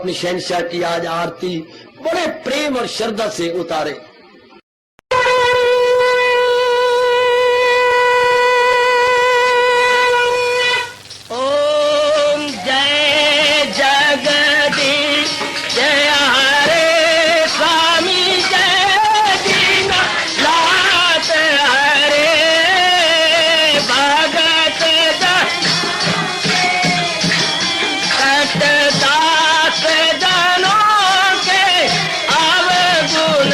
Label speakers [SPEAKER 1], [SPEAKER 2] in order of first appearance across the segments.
[SPEAKER 1] अपनी शहनशाह की आज आरती बड़े प्रेम और श्रद्धा से उतारे।
[SPEAKER 2] ओम जय जगदीश जय हरे स्वामी जय दीनानाथ हरे भगत दास जनों के अवगुण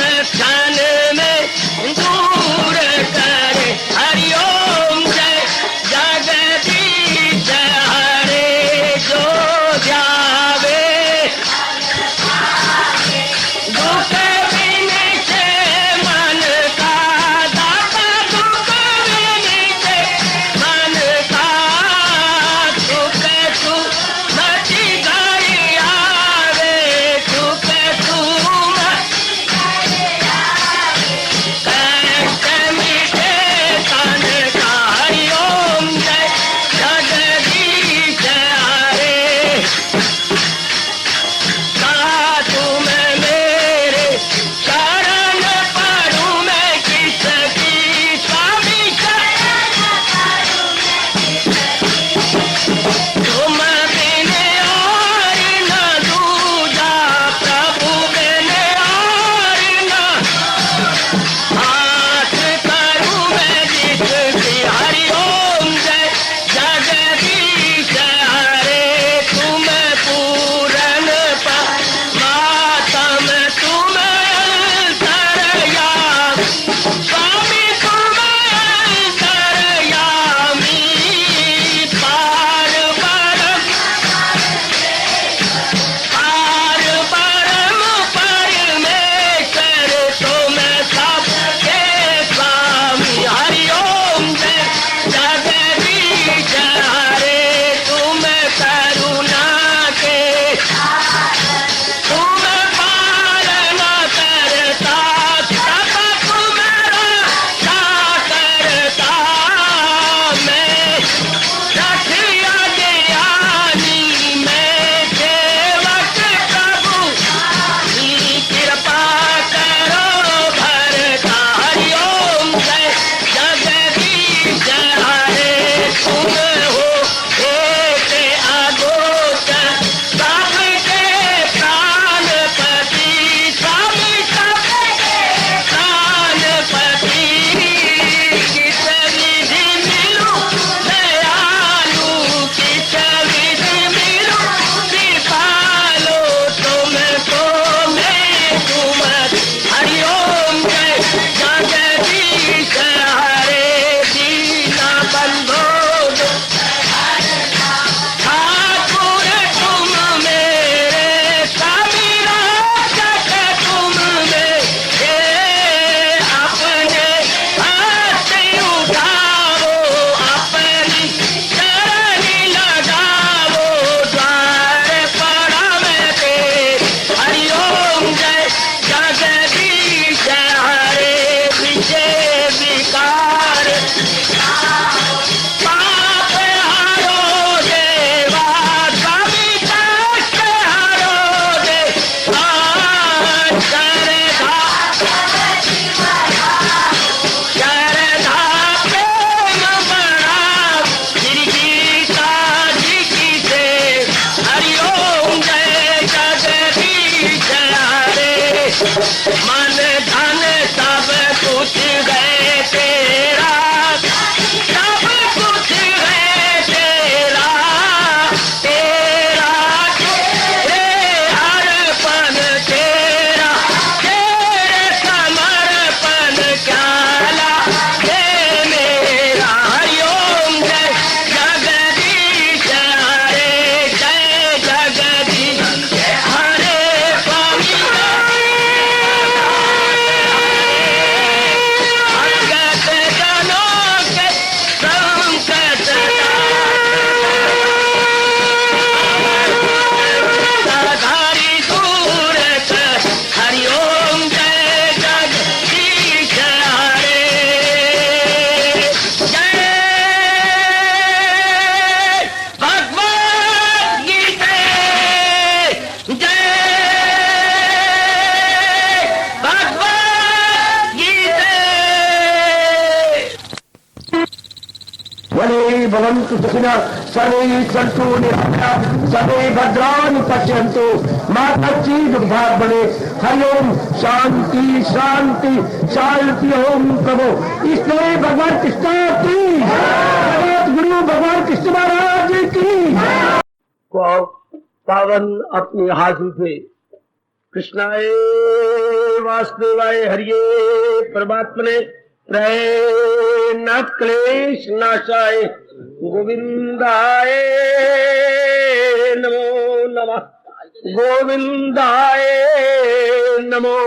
[SPEAKER 1] भवन्तु सुखिनः सर्वे सन्तु निरामयाः सर्वे भद्राणि पश्यन्तु मा कश्चित् दुर्भाग् भवेत्। हरि ओम शांति शांति शांति। ओम प्रभु इसलिए भगवान कृष्ण की जगत गुरु भगवान कृष्ण महाराज की पावन अपने हाथों से कृष्णाय वासुदेवाय हरिये परमात्मने प्रय न क्लेश नाशाय गोविंदाय नमो नमः गोविंदाय नमो।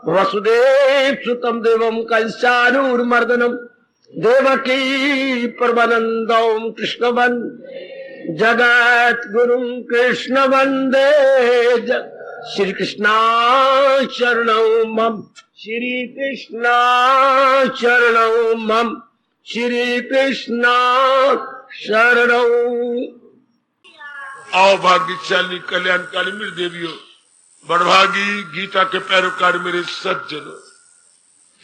[SPEAKER 1] वसुदेव सुतम देवम कंसानुर्मर्दनम देवकी परमानंदम कृष्ण जगत गुरु कृष्ण वंदे श्री कृष्णा शरणौ मम श्री कृष्णा शरणौ मम श्री कृष्णा शरणौ।
[SPEAKER 3] आओ भाग्यशाली कल्याणकारी मेरी देवियों, बड़भागी गीता के पैरोकार मेरे सज्जनों,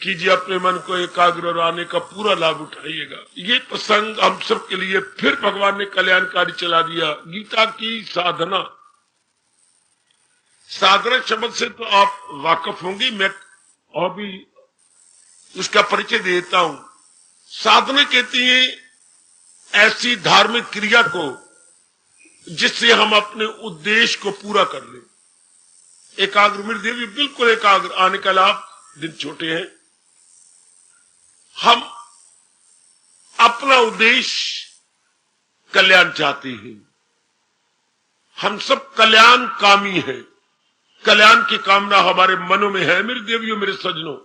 [SPEAKER 3] कीजिए अपने मन को एकाग्र और आने का पूरा लाभ उठाइएगा। ये प्रसंग हम सब के लिए फिर भगवान ने कल्याणकारी चला दिया। गीता की साधना, साधना शब्द से तो आप वाकिफ होंगे, मैं और भी उसका परिचय देता हूं। साधना कहती है ऐसी धार्मिक क्रिया को जिससे हम अपने उद्देश्य को पूरा कर ले। एकाग्र मेरी देवी, बिल्कुल एकाग्र आने का लाभ, दिन छोटे हैं, हम अपना उद्देश्य कल्याण चाहते हैं। हम सब कल्याण कामी हैं, कल्याण की कामना हमारे मनों में है। मेरी देवियों मेरे सज्जनों,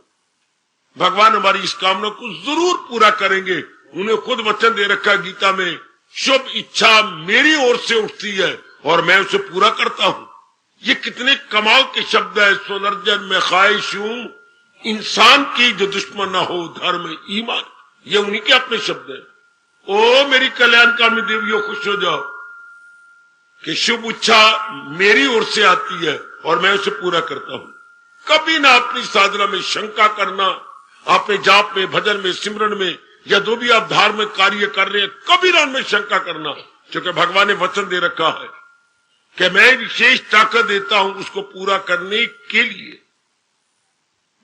[SPEAKER 3] भगवान हमारी इस कामना को जरूर पूरा करेंगे। उन्हें खुद वचन दे रखा गीता में, शुभ इच्छा मेरी ओर से उठती है और मैं उसे पूरा करता हूं। ये कितने कमाल के शब्द है। सुनर्जन में ख्वाहिश हूं इंसान की जो दुश्मन ना हो धर्म ईमान, ये उन्हीं के अपने शब्द है। ओ मेरी कल्याणकामी देवियों, खुश हो जाओ कि शुभ इच्छा मेरी ओर से आती है और मैं उसे पूरा करता हूं। कभी ना अपनी साधना में शंका करना, अपने जाप में, भजन में, सिमरन में, या जो भी आप धार्मिक कार्य कर रहे हैं, कभी ना उनमें शंका करना, क्योंकि भगवान ने वचन दे रखा है कि मैं विशेष ताकत देता हूं उसको पूरा करने के लिए।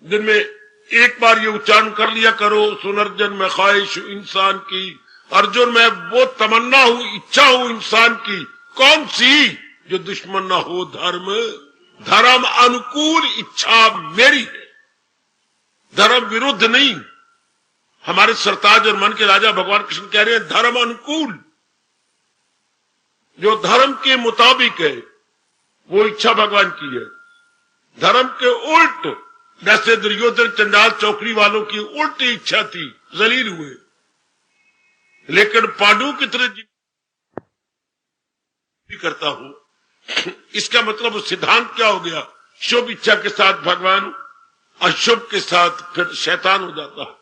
[SPEAKER 3] दिन में एक बार ये उच्चारण कर लिया करो, सुनर्जन में ख्वाहिश इंसान की। अर्जुन में वो तमन्ना हूं, इच्छा हूं इंसान की, कौन सी? जो दुश्मन ना हो धर्म, धर्म अनुकूल इच्छा मेरी है, धर्म विरुद्ध नहीं। हमारे सरताज और मन के राजा भगवान कृष्ण कह रहे हैं धर्म अनुकूल, जो धर्म के मुताबिक है वो इच्छा भगवान की है। धर्म के उल्ट, जैसे दुर्योधन चंडाल चौकड़ी वालों की उल्टी इच्छा थी, जलील हुए, लेकिन पांडु की तरह करता हूं। इसका मतलब वो सिद्धांत क्या हो गया? शुभ इच्छा के साथ भगवान, अशुभ के साथ फिर शैतान हो जाता है।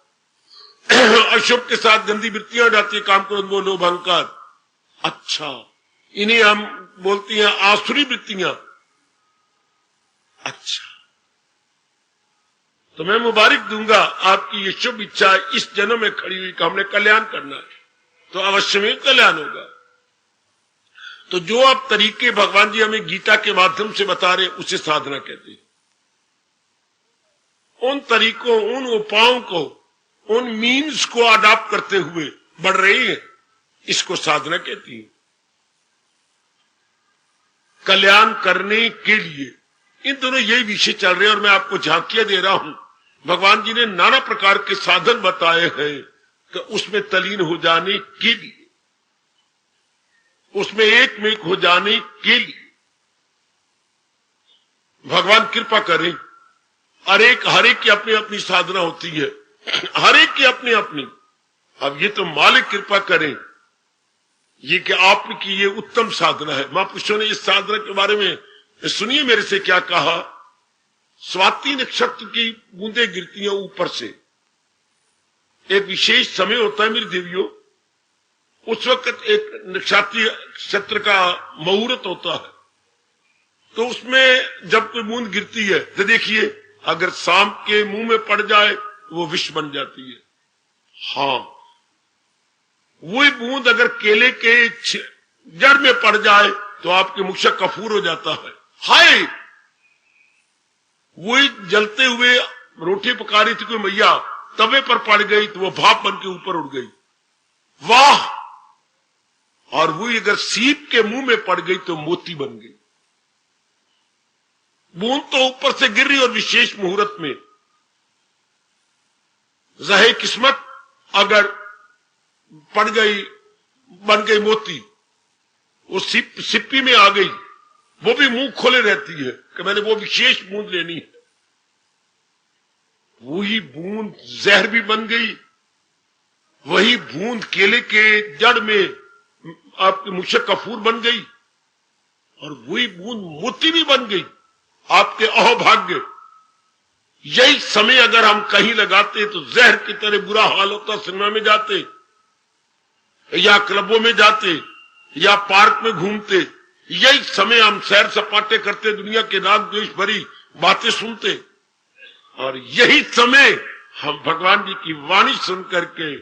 [SPEAKER 3] अशुभ के साथ गंदी वृत्तियां हो जाती है, काम क्रोध मोह लोभ अहंकार। अच्छा, इन्हें हम बोलती हैं आसुरी वृत्तियां। अच्छा, तो मैं मुबारक दूंगा आपकी ये शुभ इच्छा इस जन्म में खड़ी हुई कि हमने कल्याण करना है, तो अवश्य में कल्याण होगा। तो जो आप तरीके भगवान जी हमें गीता के माध्यम से बता रहे, उसे साधना कहते हैं। उन तरीकों, उन उपायों को, उन मीन्स को अडॉप्ट करते हुए बढ़ रही है, इसको साधना कहती है। कल्याण करने के लिए इन दोनों यही विषय चल रहे हैं और मैं आपको झांकियां दे रहा हूं। भगवान जी ने नाना प्रकार के साधन बताए हैं कि उसमें तलीन हो जाने के लिए, उसमें एक में एक हो जाने के लिए भगवान कृपा करें। हर एक की अपनी अपनी साधना होती है, हर एक की अपनी अपनी। अब ये तो मालिक कृपा करें, ये कि आपकी ये उत्तम साधना है। महापुरुषों ने इस साधना के बारे में सुनिए मेरे से क्या कहा। स्वाति नक्षत्र की बूंदें गिरती हैं ऊपर से, एक विशेष समय होता है मेरी देवियों, उस वक्त एक नक्षत्र का मुहूर्त होता है, तो उसमें जब कोई बूंद गिरती है तो देखिए, अगर सांप के मुंह में पड़ जाए वो विष बन जाती है। हाँ, वही बूंद अगर केले के जड़ में पड़ जाए तो आपके मुख से कफूर हो जाता है। हाय, वही जलते हुए रोटी पका रही थी कोई मैया, तवे पर पड़ गई तो वो भाप बन के ऊपर उड़ गई, वाह। और वही अगर सीप के मुंह में पड़ गई तो मोती बन गई। बूंद तो ऊपर से गिर रही और विशेष मुहूर्त में। रहे किस्मत अगर पड़ गई, बन गई मोती, वो सिप्पी में आ गई, वो भी मुंह खोले रहती है कि मैंने वो विशेष बूंद लेनी है। वही बूंद जहर भी बन गई, वही बूंद केले के जड़ में आपके मुंह से कफूर बन गई, और वही बूंद मोती भी बन गई। आपके अहोभाग्य। यही समय अगर हम कहीं लगाते तो जहर की तरह बुरा हाल होता। सिनेमा में जाते या क्लबों में जाते या पार्क में घूमते, यही समय हम सैर सपाटे करते, दुनिया के राग द्वेष भरी बातें सुनते, और यही समय हम भगवान जी की वाणी सुन करके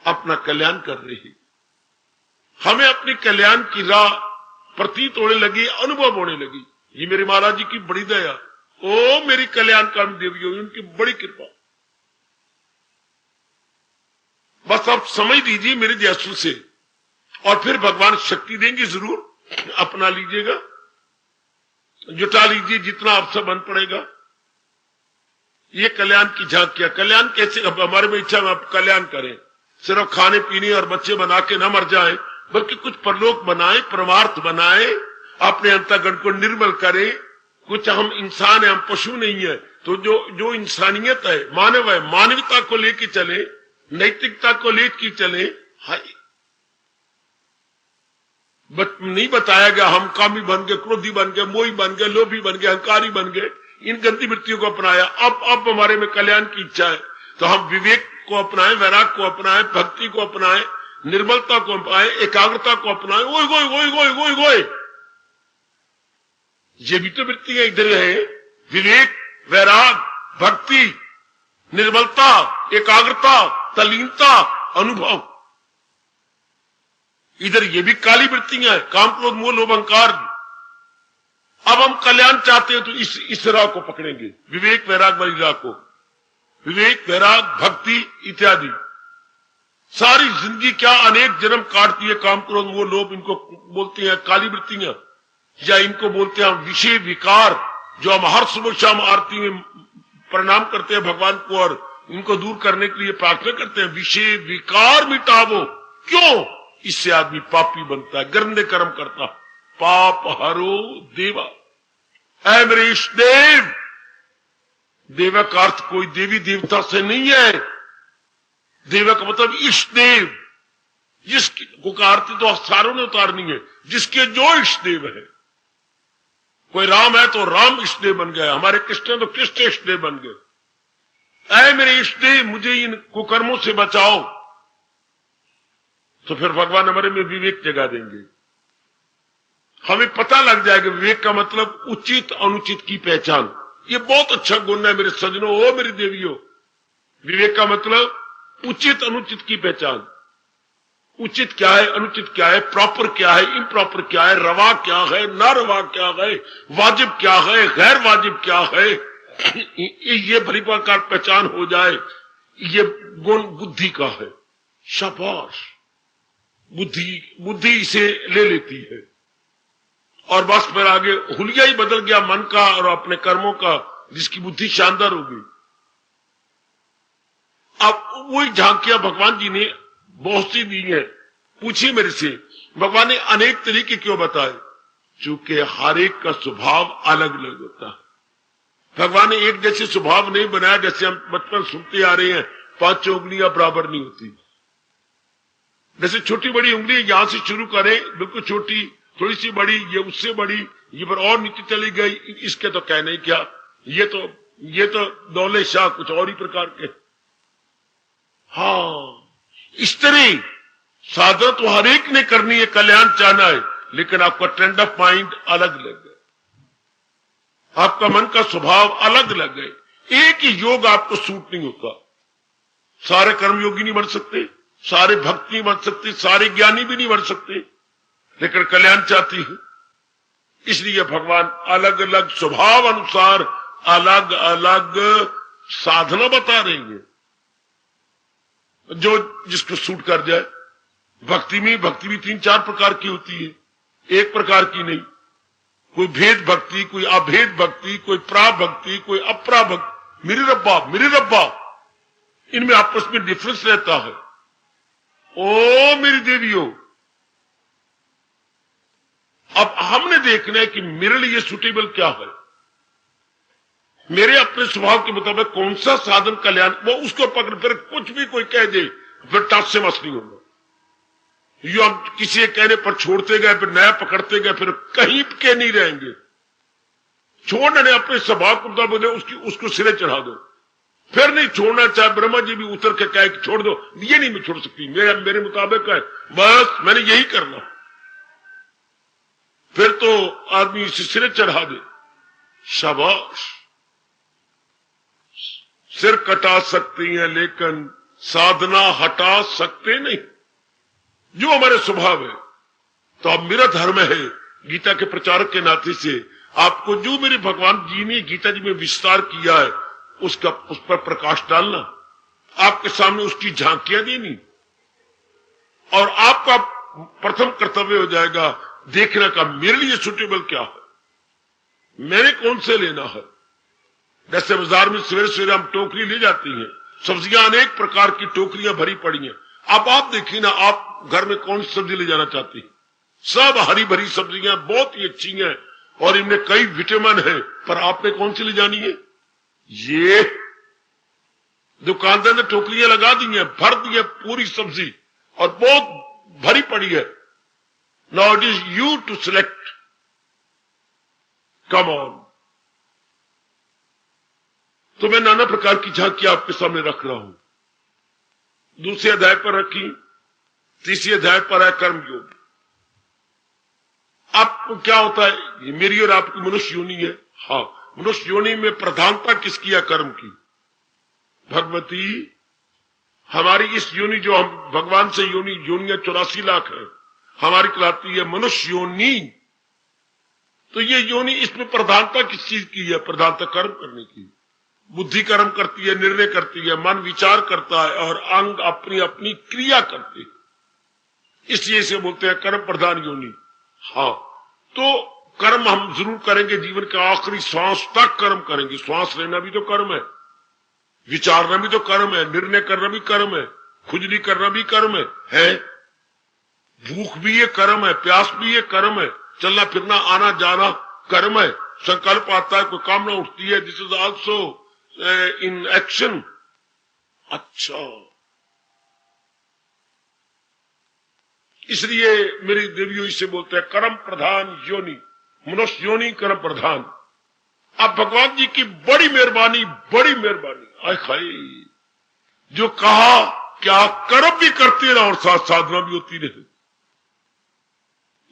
[SPEAKER 3] अपना कल्याण कर रहे हैं। हमें अपनी कल्याण की राह प्रतीत होने लगी, अनुभव होने लगी। ये मेरे महाराज जी की बड़ी दया, ओ मेरी कल्याणकारी देवी, उनकी बड़ी कृपा। बस आप समझ लीजिए मेरे जैसू से, और फिर भगवान शक्ति देंगे जरूर। अपना लीजिएगा, जुटा लीजिए जितना आपसे बन पड़ेगा। ये कल्याण की झांकियां। कल्याण कैसे? अब हमारे में इच्छा में आप कल्याण करें, सिर्फ खाने पीने और बच्चे बना के न मर जाए, बल्कि कुछ परलोक बनाए, परमार्थ बनाए, अपने अंतःकरण को निर्मल करें। कुछ हम इंसान है, हम पशु नहीं है, तो जो इंसानियत है, मानव है, मानवता को लेके चले, नैतिकता को लेके चले। हाय, नहीं बताया गया हम कामी बन गए, क्रोधी बन गए, मोही बन गए, लोभी बन गए, अहंकारी बन गए, इन गंदी वृत्तियों को अपनाया। अब हमारे में कल्याण की इच्छा है तो हम विवेक को अपनाएं, वैराग को अपनाएं, भक्ति को अपनाएं, निर्मलता को अपनाएं, एकाग्रता को अपनाएं। ओए गोए गोए गोए गोए गोए, ये भी तो वृत्तियां इधर है। विवेक, वैराग, भक्ति, निर्मलता, एकाग्रता, तल्लीनता, अनुभव, इधर ये भी काली वृत्तियां हैं, काम, क्रोध, मोह, लोभ, अहंकार। अब हम कल्याण चाहते हैं तो इस राह को पकड़ेंगे, विवेक वैराग वाली राह को। विवेक, वैराग, भक्ति इत्यादि सारी जिंदगी क्या अनेक जन्म काटती है। काम, क्रोध, मोह, लोभ, इनको बोलते हैं काली वृत्तियां, या इनको बोलते हैं विषय विकार, जो हम हर सुबह शाम आरती में प्रणाम करते हैं भगवान को और इनको दूर करने के लिए प्रार्थना करते हैं। विषय विकार मिटावो। क्यों? इससे आदमी पापी बनता है, गंदे कर्म करता। पाप हरो देवा, ऐ मेरे इष्ट देव। देवा का अर्थ कोई देवी देवता से नहीं है। देवा का मतलब इष्ट देव, जिसको का अर्थ तो सारों ने उतारनी है, जिसके जो इष्ट देव है। कोई राम है तो राम इष्ट देव बन गया, हमारे कृष्ण है तो कृष्ण इष्ट देव बन गए। ऐ मेरे इष्ट देव, मुझे इन कुकर्मों से बचाओ। तो फिर भगवान हमारे में विवेक जगा देंगे। हमें पता लग जाएगा विवेक का मतलब उचित अनुचित की पहचान। ये बहुत अच्छा गुण है मेरे सजनों, ओ मेरी देवियों। विवेक का मतलब उचित अनुचित की पहचान। उचित क्या है, अनुचित क्या है, प्रॉपर क्या है, इम्प्रॉपर क्या है, रवा क्या है, ना रवा क्या है, वाजिब क्या है, गैर वाजिब क्या है, ये भली प्रकार पहचान हो जाए, ये गुण बुद्धि का है। शाबाश, बुद्धि इसे ले लेती है। और बस फिर आगे हुलिया ही बदल गया मन का और अपने कर्मों का, जिसकी बुद्धि शानदार हो गई। अब वही झांकियां भगवान जी ने बहुत सी दी है। पूछिए मेरे से, भगवान ने अनेक तरीके क्यों बताए? चूंकि हर एक का स्वभाव अलग अलग होता है। भगवान ने एक जैसे स्वभाव नहीं बनाया। जैसे हम बचपन सुनते आ रहे हैं, 5 उंगलियां बराबर नहीं होती। जैसे छोटी बड़ी उंगली यहां से शुरू करें, बिल्कुल छोटी, थोड़ी सी बड़ी, ये उससे बड़ी, ये पर और नीचे चली गई, इसके तो कहने क्या। ये तो दौले शाह कुछ और ही प्रकार के। हाँ, इस तरह साधना तो हर एक ने करनी है, कल्याण चाहना है, लेकिन आपका ट्रेंड ऑफ माइंड अलग अलग है, आपका मन का स्वभाव अलग अलग है। एक ही योग आपको सूट नहीं होता। सारे कर्मयोगी नहीं बन सकते, सारे भक्त नहीं बन सकते, सारे ज्ञानी भी नहीं बन सकते, लेकिन कल्याण चाहती है। इसलिए भगवान अलग अलग स्वभाव अनुसार अलग अलग साधना बता रही है, जो जिसको सूट कर जाए। भक्ति भी 3-4 प्रकार की होती है, एक प्रकार की नहीं। कोई भेद भक्ति, कोई अभेद भक्ति, कोई प्रा भक्ति, कोई अपरा भक्ति। मेरे रब्बा इनमें आपस में डिफरेंस रहता है। ओ मेरी देवियों, अब हमने देखना है कि मेरे लिए सुटेबल क्या है, मेरे अपने स्वभाव के मुताबिक कौन सा साधन कल्याण, वो उसको पकड़, फिर कुछ भी कोई कह दे फिर टच से मस नहीं होगा। यो हम किसी कहने पर छोड़ते गए, फिर नया पकड़ते गए, फिर कहीं के नहीं रहेंगे। छोड़ने अपने स्वभाव के मुताबिक उसको सिरे चढ़ा दो, फिर नहीं छोड़ना। चाहे ब्रह्मा जी भी उतर के कहे कि छोड़ दो, ये नहीं मैं छोड़ सकती, मेरे मुताबिक है, बस मैंने यही करना, फिर तो आदमी इसे सिरे चढ़ा दे। शाबाश, सिर कटा सकती हैं लेकिन साधना हटा सकते नहीं, जो हमारे स्वभाव है। तो अब मेरा धर्म है गीता के प्रचारक के नाते से आपको जो मेरे भगवान जी ने गीता जी में विस्तार किया है उस पर प्रकाश डालना, आपके सामने उसकी झांकियां देनी, और आपका प्रथम कर्तव्य हो जाएगा देखना का मेरे लिए सुटेबल क्या है, मैंने कौन से लेना है। जैसे बाजार में सवेरे सवेरे हम टोकरी ले जाती हैं, सब्जियां अनेक प्रकार की टोकरियां भरी पड़ी हैं। अब आप देखिए ना, आप घर में कौन सी सब्जी ले जाना चाहती हैं? सब हरी भरी सब्जियां बहुत ही अच्छी हैं और इनमें कई विटामिन है, पर आपने कौन सी ले जानी है? ये दुकानदार ने टोकरियां लगा दी हैं, भर दी है पूरी सब्जी और बहुत भरी पड़ी है। Now it is you to select, come on. तो मैं नाना प्रकार की झांकी आपके सामने रख रहा हूं। दूसरे अध्याय पर रखी, तीसरे अध्याय पर है कर्मयोग। आपको क्या होता है, ये मेरी और आपकी मनुष्य योनि है। हाँ, मनुष्य योनि में प्रधानता किसकी है? कर्म की। भगवती हमारी इस योनि, जो हम भगवान से योनियां 84 लाख है, हमारी कहलाती है मनुष्य योनि। तो ये योनि, इसमें प्रधानता किस चीज की है? प्रधानता कर्म करने की। बुद्धि कर्म करती है, निर्णय करती है, मन विचार करता है और अंग अपनी अपनी क्रिया करते हैं, इसलिए इसे बोलते हैं कर्म प्रधान योनि। हाँ, तो कर्म हम जरूर करेंगे, जीवन के आखिरी श्वास तक कर्म करेंगे। श्वास लेना भी तो कर्म है, विचारना भी तो कर्म है, निर्णय करना भी कर्म है, खुजली करना भी कर्म है, भूख भी ये कर्म है, प्यास भी ये कर्म है, चलना फिरना आना जाना कर्म है, संकल्प आता है, कोई कामना उठती है, this is also in action. अच्छा, इसलिए मेरी देवियों इसे बोलते हैं कर्म प्रधान योनि, मनुष्य योनि कर्म प्रधान। अब भगवान जी की बड़ी मेहरबानी, बड़ी मेहरबानी, आय खाई, जो कहा क्या कर्म भी करते रहे और साथ साधना भी होती रहे।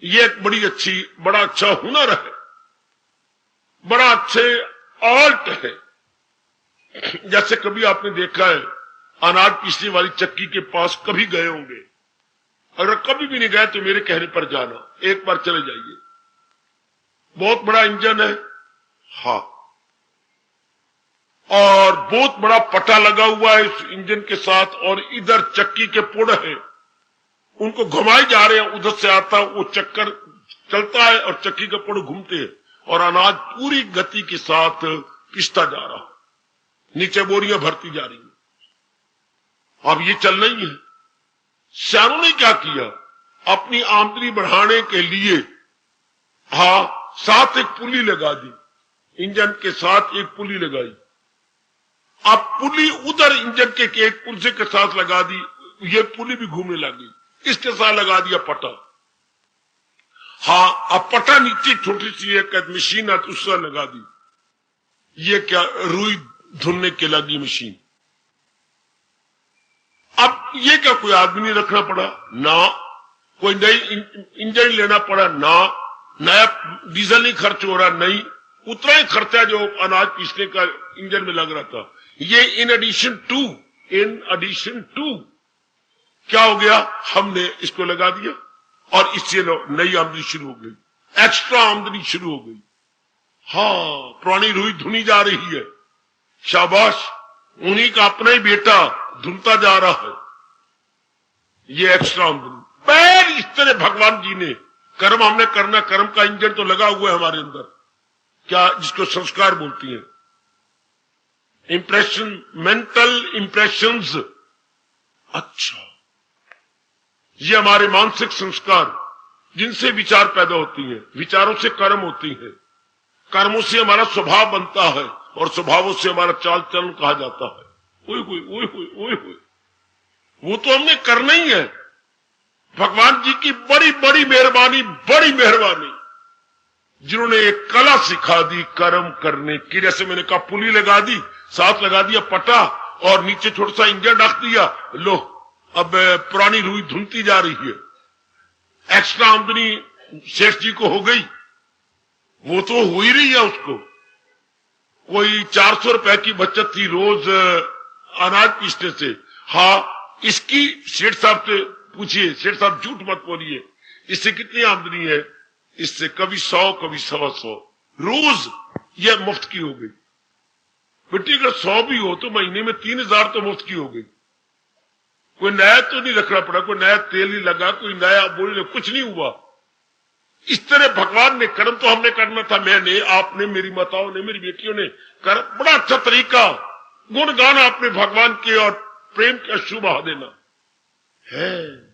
[SPEAKER 3] ये एक बड़ा अच्छा हुनर है, बड़ा अच्छे आर्ट है। जैसे कभी आपने देखा है, अनाज पीसने वाली चक्की के पास कभी गए होंगे, अगर कभी भी नहीं गए तो मेरे कहने पर जाना, एक बार चले जाइए। बहुत बड़ा इंजन है, हाँ, और बहुत बड़ा पटा लगा हुआ है इस इंजन के साथ, और इधर चक्की के पुड़ है, उनको घुमाए जा रहे हैं, उधर से आता वो चक्कर चलता है और चक्की का पुड़ घूमते हैं और अनाज पूरी गति के साथ पिसता जा रहा है, नीचे बोरियां भरती जा रही है। अब ये चल रही है। सियानों ने क्या किया? अपनी आमदनी बढ़ाने के लिए हाँ, साथ एक पुली लगा दी, इंजन के साथ एक पुली लगाई। अब पुली उधर इंजन के एक पुर्जे के साथ लगा दी, ये पुली भी घूमने लगी, इसके साथ लगा दिया पटा। हाँ, अब पटा नीचे छोटी सी एक मशीन है, उससे लगा दी। ये क्या, रुई धुलने के लगी मशीन। अब ये क्या कोई आदमी नहीं रखना पड़ा ना, कोई नई इंजन लेना पड़ा ना, नया डीजल नहीं खर्च हो रहा, नहीं, उतना ही खर्चा जो अनाज पीसने का इंजन में लग रहा था। ये इन एडिशन टू क्या हो गया, हमने इसको लगा दिया और इससे नई आमदनी शुरू हो गई, एक्स्ट्रा आमदनी शुरू हो गई। हाँ, पुरानी रुई धुनी जा रही है, शाबाश, उन्हीं का अपना ही बेटा धुनता जा रहा है, ये एक्स्ट्रा आमदनी। पर इस तरह भगवान जी ने कर्म हमने करना, कर्म का इंजन तो लगा हुआ है हमारे अंदर, क्या जिसको संस्कार बोलती हैं, इंप्रेशन, मेंटल इंप्रेशंस। अच्छा, ये हमारे मानसिक संस्कार जिनसे विचार पैदा होती हैं, विचारों से कर्म होती हैं, कर्मों से हमारा स्वभाव बनता है और स्वभावों से हमारा चाल चलन कहा जाता है। ओए होए, ओए होए, ओए होए, वो तो हमने करना ही है। भगवान जी की बड़ी बड़ी मेहरबानी, बड़ी मेहरबानी, जिन्होंने एक कला सिखा दी कर्म करने की। जैसे मैंने कहा, पुली लगा दी, साथ लगा दिया पटा और नीचे छोटा सा इंजन रख दिया, लो अब पुरानी रुई धुनती जा रही है। एक्स्ट्रा आमदनी सेठ जी को हो गई, वो तो हो ही रही है उसको। कोई 400 रुपए की बचत थी रोज अनाज पीसने से। हाँ, इसकी सेठ साहब से पूछिए, सेठ साहब झूठ मत बोलिए, इससे कितनी आमदनी है? इससे कभी 100 कभी 125 रोज, यह मुफ्त की हो गई। बेटी अगर 100 भी हो तो महीने में 3000 तो मुफ्त की हो गई। कोई नया तो नहीं रखना पड़ा, कोई नया तेल नहीं लगा, कोई नया बोले, कुछ नहीं हुआ। इस तरह भगवान ने, कर्म तो हमने करना था, मैंने, आपने, मेरी माताओं ने, मेरी बेटियों ने कर, बड़ा अच्छा तरीका, गुणगान आपने भगवान के और प्रेम के अश्रु बहा देना है।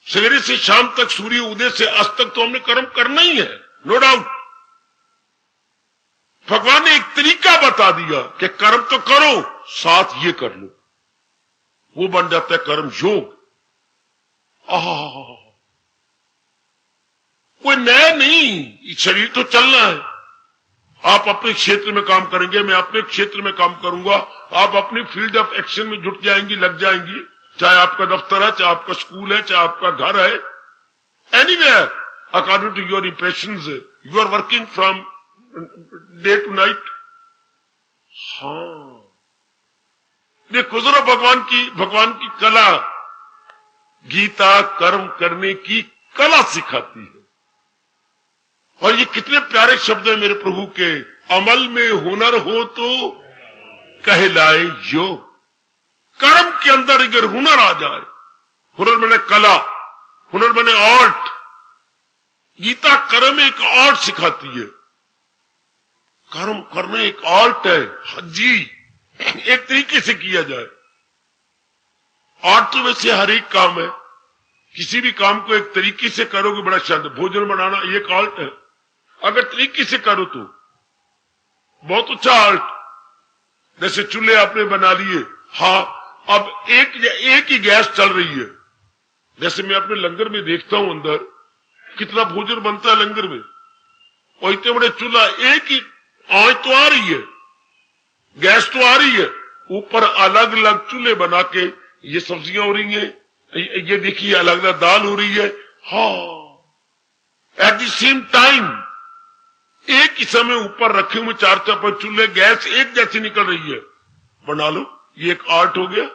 [SPEAKER 3] सवेरे से शाम तक, सूर्य उदय से अस्त तक तो हमने कर्म करना ही है, नो डाउट। भगवान ने एक तरीका बता दिया कि कर्म तो करो, साथ ये कर लो, वो बन जाता है कर्म योग। कोई नया नहीं, शरीर तो चलना है। आप अपने क्षेत्र में काम करेंगे, मैं अपने क्षेत्र में काम करूंगा, आप अपनी फील्ड ऑफ एक्शन में जुट जाएंगी, लग जाएंगी, चाहे आपका दफ्तर है, चाहे आपका स्कूल है, चाहे आपका घर है, anywhere according to your impressions you are working from day to night. हाँ, देखो जरा भगवान की कला, गीता कर्म करने की कला सिखाती है। और ये कितने प्यारे शब्द है मेरे प्रभु के, अमल में हुनर हो तो कहलाए योग। कर्म के अंदर अगर हुनर आ जाए, हुनर बने कला, हुनर बने आर्ट, गीता कर्म एक आर्ट सिखाती है। कर्म करना एक आर्ट है, जी, एक तरीके से किया जाए। आर्ट तो वैसे हर एक काम है, किसी भी काम को एक तरीके से करोगे बड़ा शानदार। भोजन बनाना एक आर्ट है, अगर तरीके से करो तो बहुत अच्छा आर्ट। जैसे चूल्हे आपने बना लिए, हाँ, अब एक ही गैस चल रही है। जैसे मैं अपने लंगर में देखता हूं, अंदर कितना भोजन बनता है लंगर में, और इतने बड़े चूल्हा, एक ही आंच तो आ रही है, गैस तो आ रही है, ऊपर अलग अलग चूल्हे बना के ये सब्जियां हो रही हैं, ये देखिए अलग अलग दाल हो रही है। हाँ, एट द सेम टाइम एक ही समय ऊपर रखे हुए 4-5 चूल्हे, गैस एक जैसी निकल रही है, बना लो, ये एक आर्ट हो गया।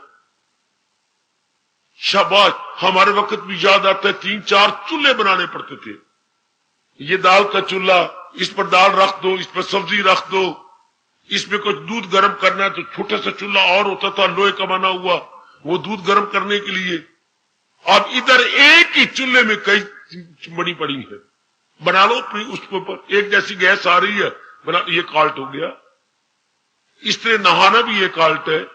[SPEAKER 3] शाबाश, हमारे वक्त भी याद आता है 3-4 चूल्हे बनाने पड़ते थे। ये दाल का चूल्हा, इस पर दाल रख दो, इस पर सब्जी रख दो, इसमें कुछ दूध गर्म करना है तो छोटा सा चूल्हा और होता था, लोहे का बना हुआ, वो दूध गर्म करने के लिए। अब इधर एक ही चूल्हे में कई बड़ी पड़ी है, बना लो उसके ऊपर एक जैसी गैस आ रही है, बना, ये काल्ट हो गया। इस तरह नहाना भी एक आल्ट है,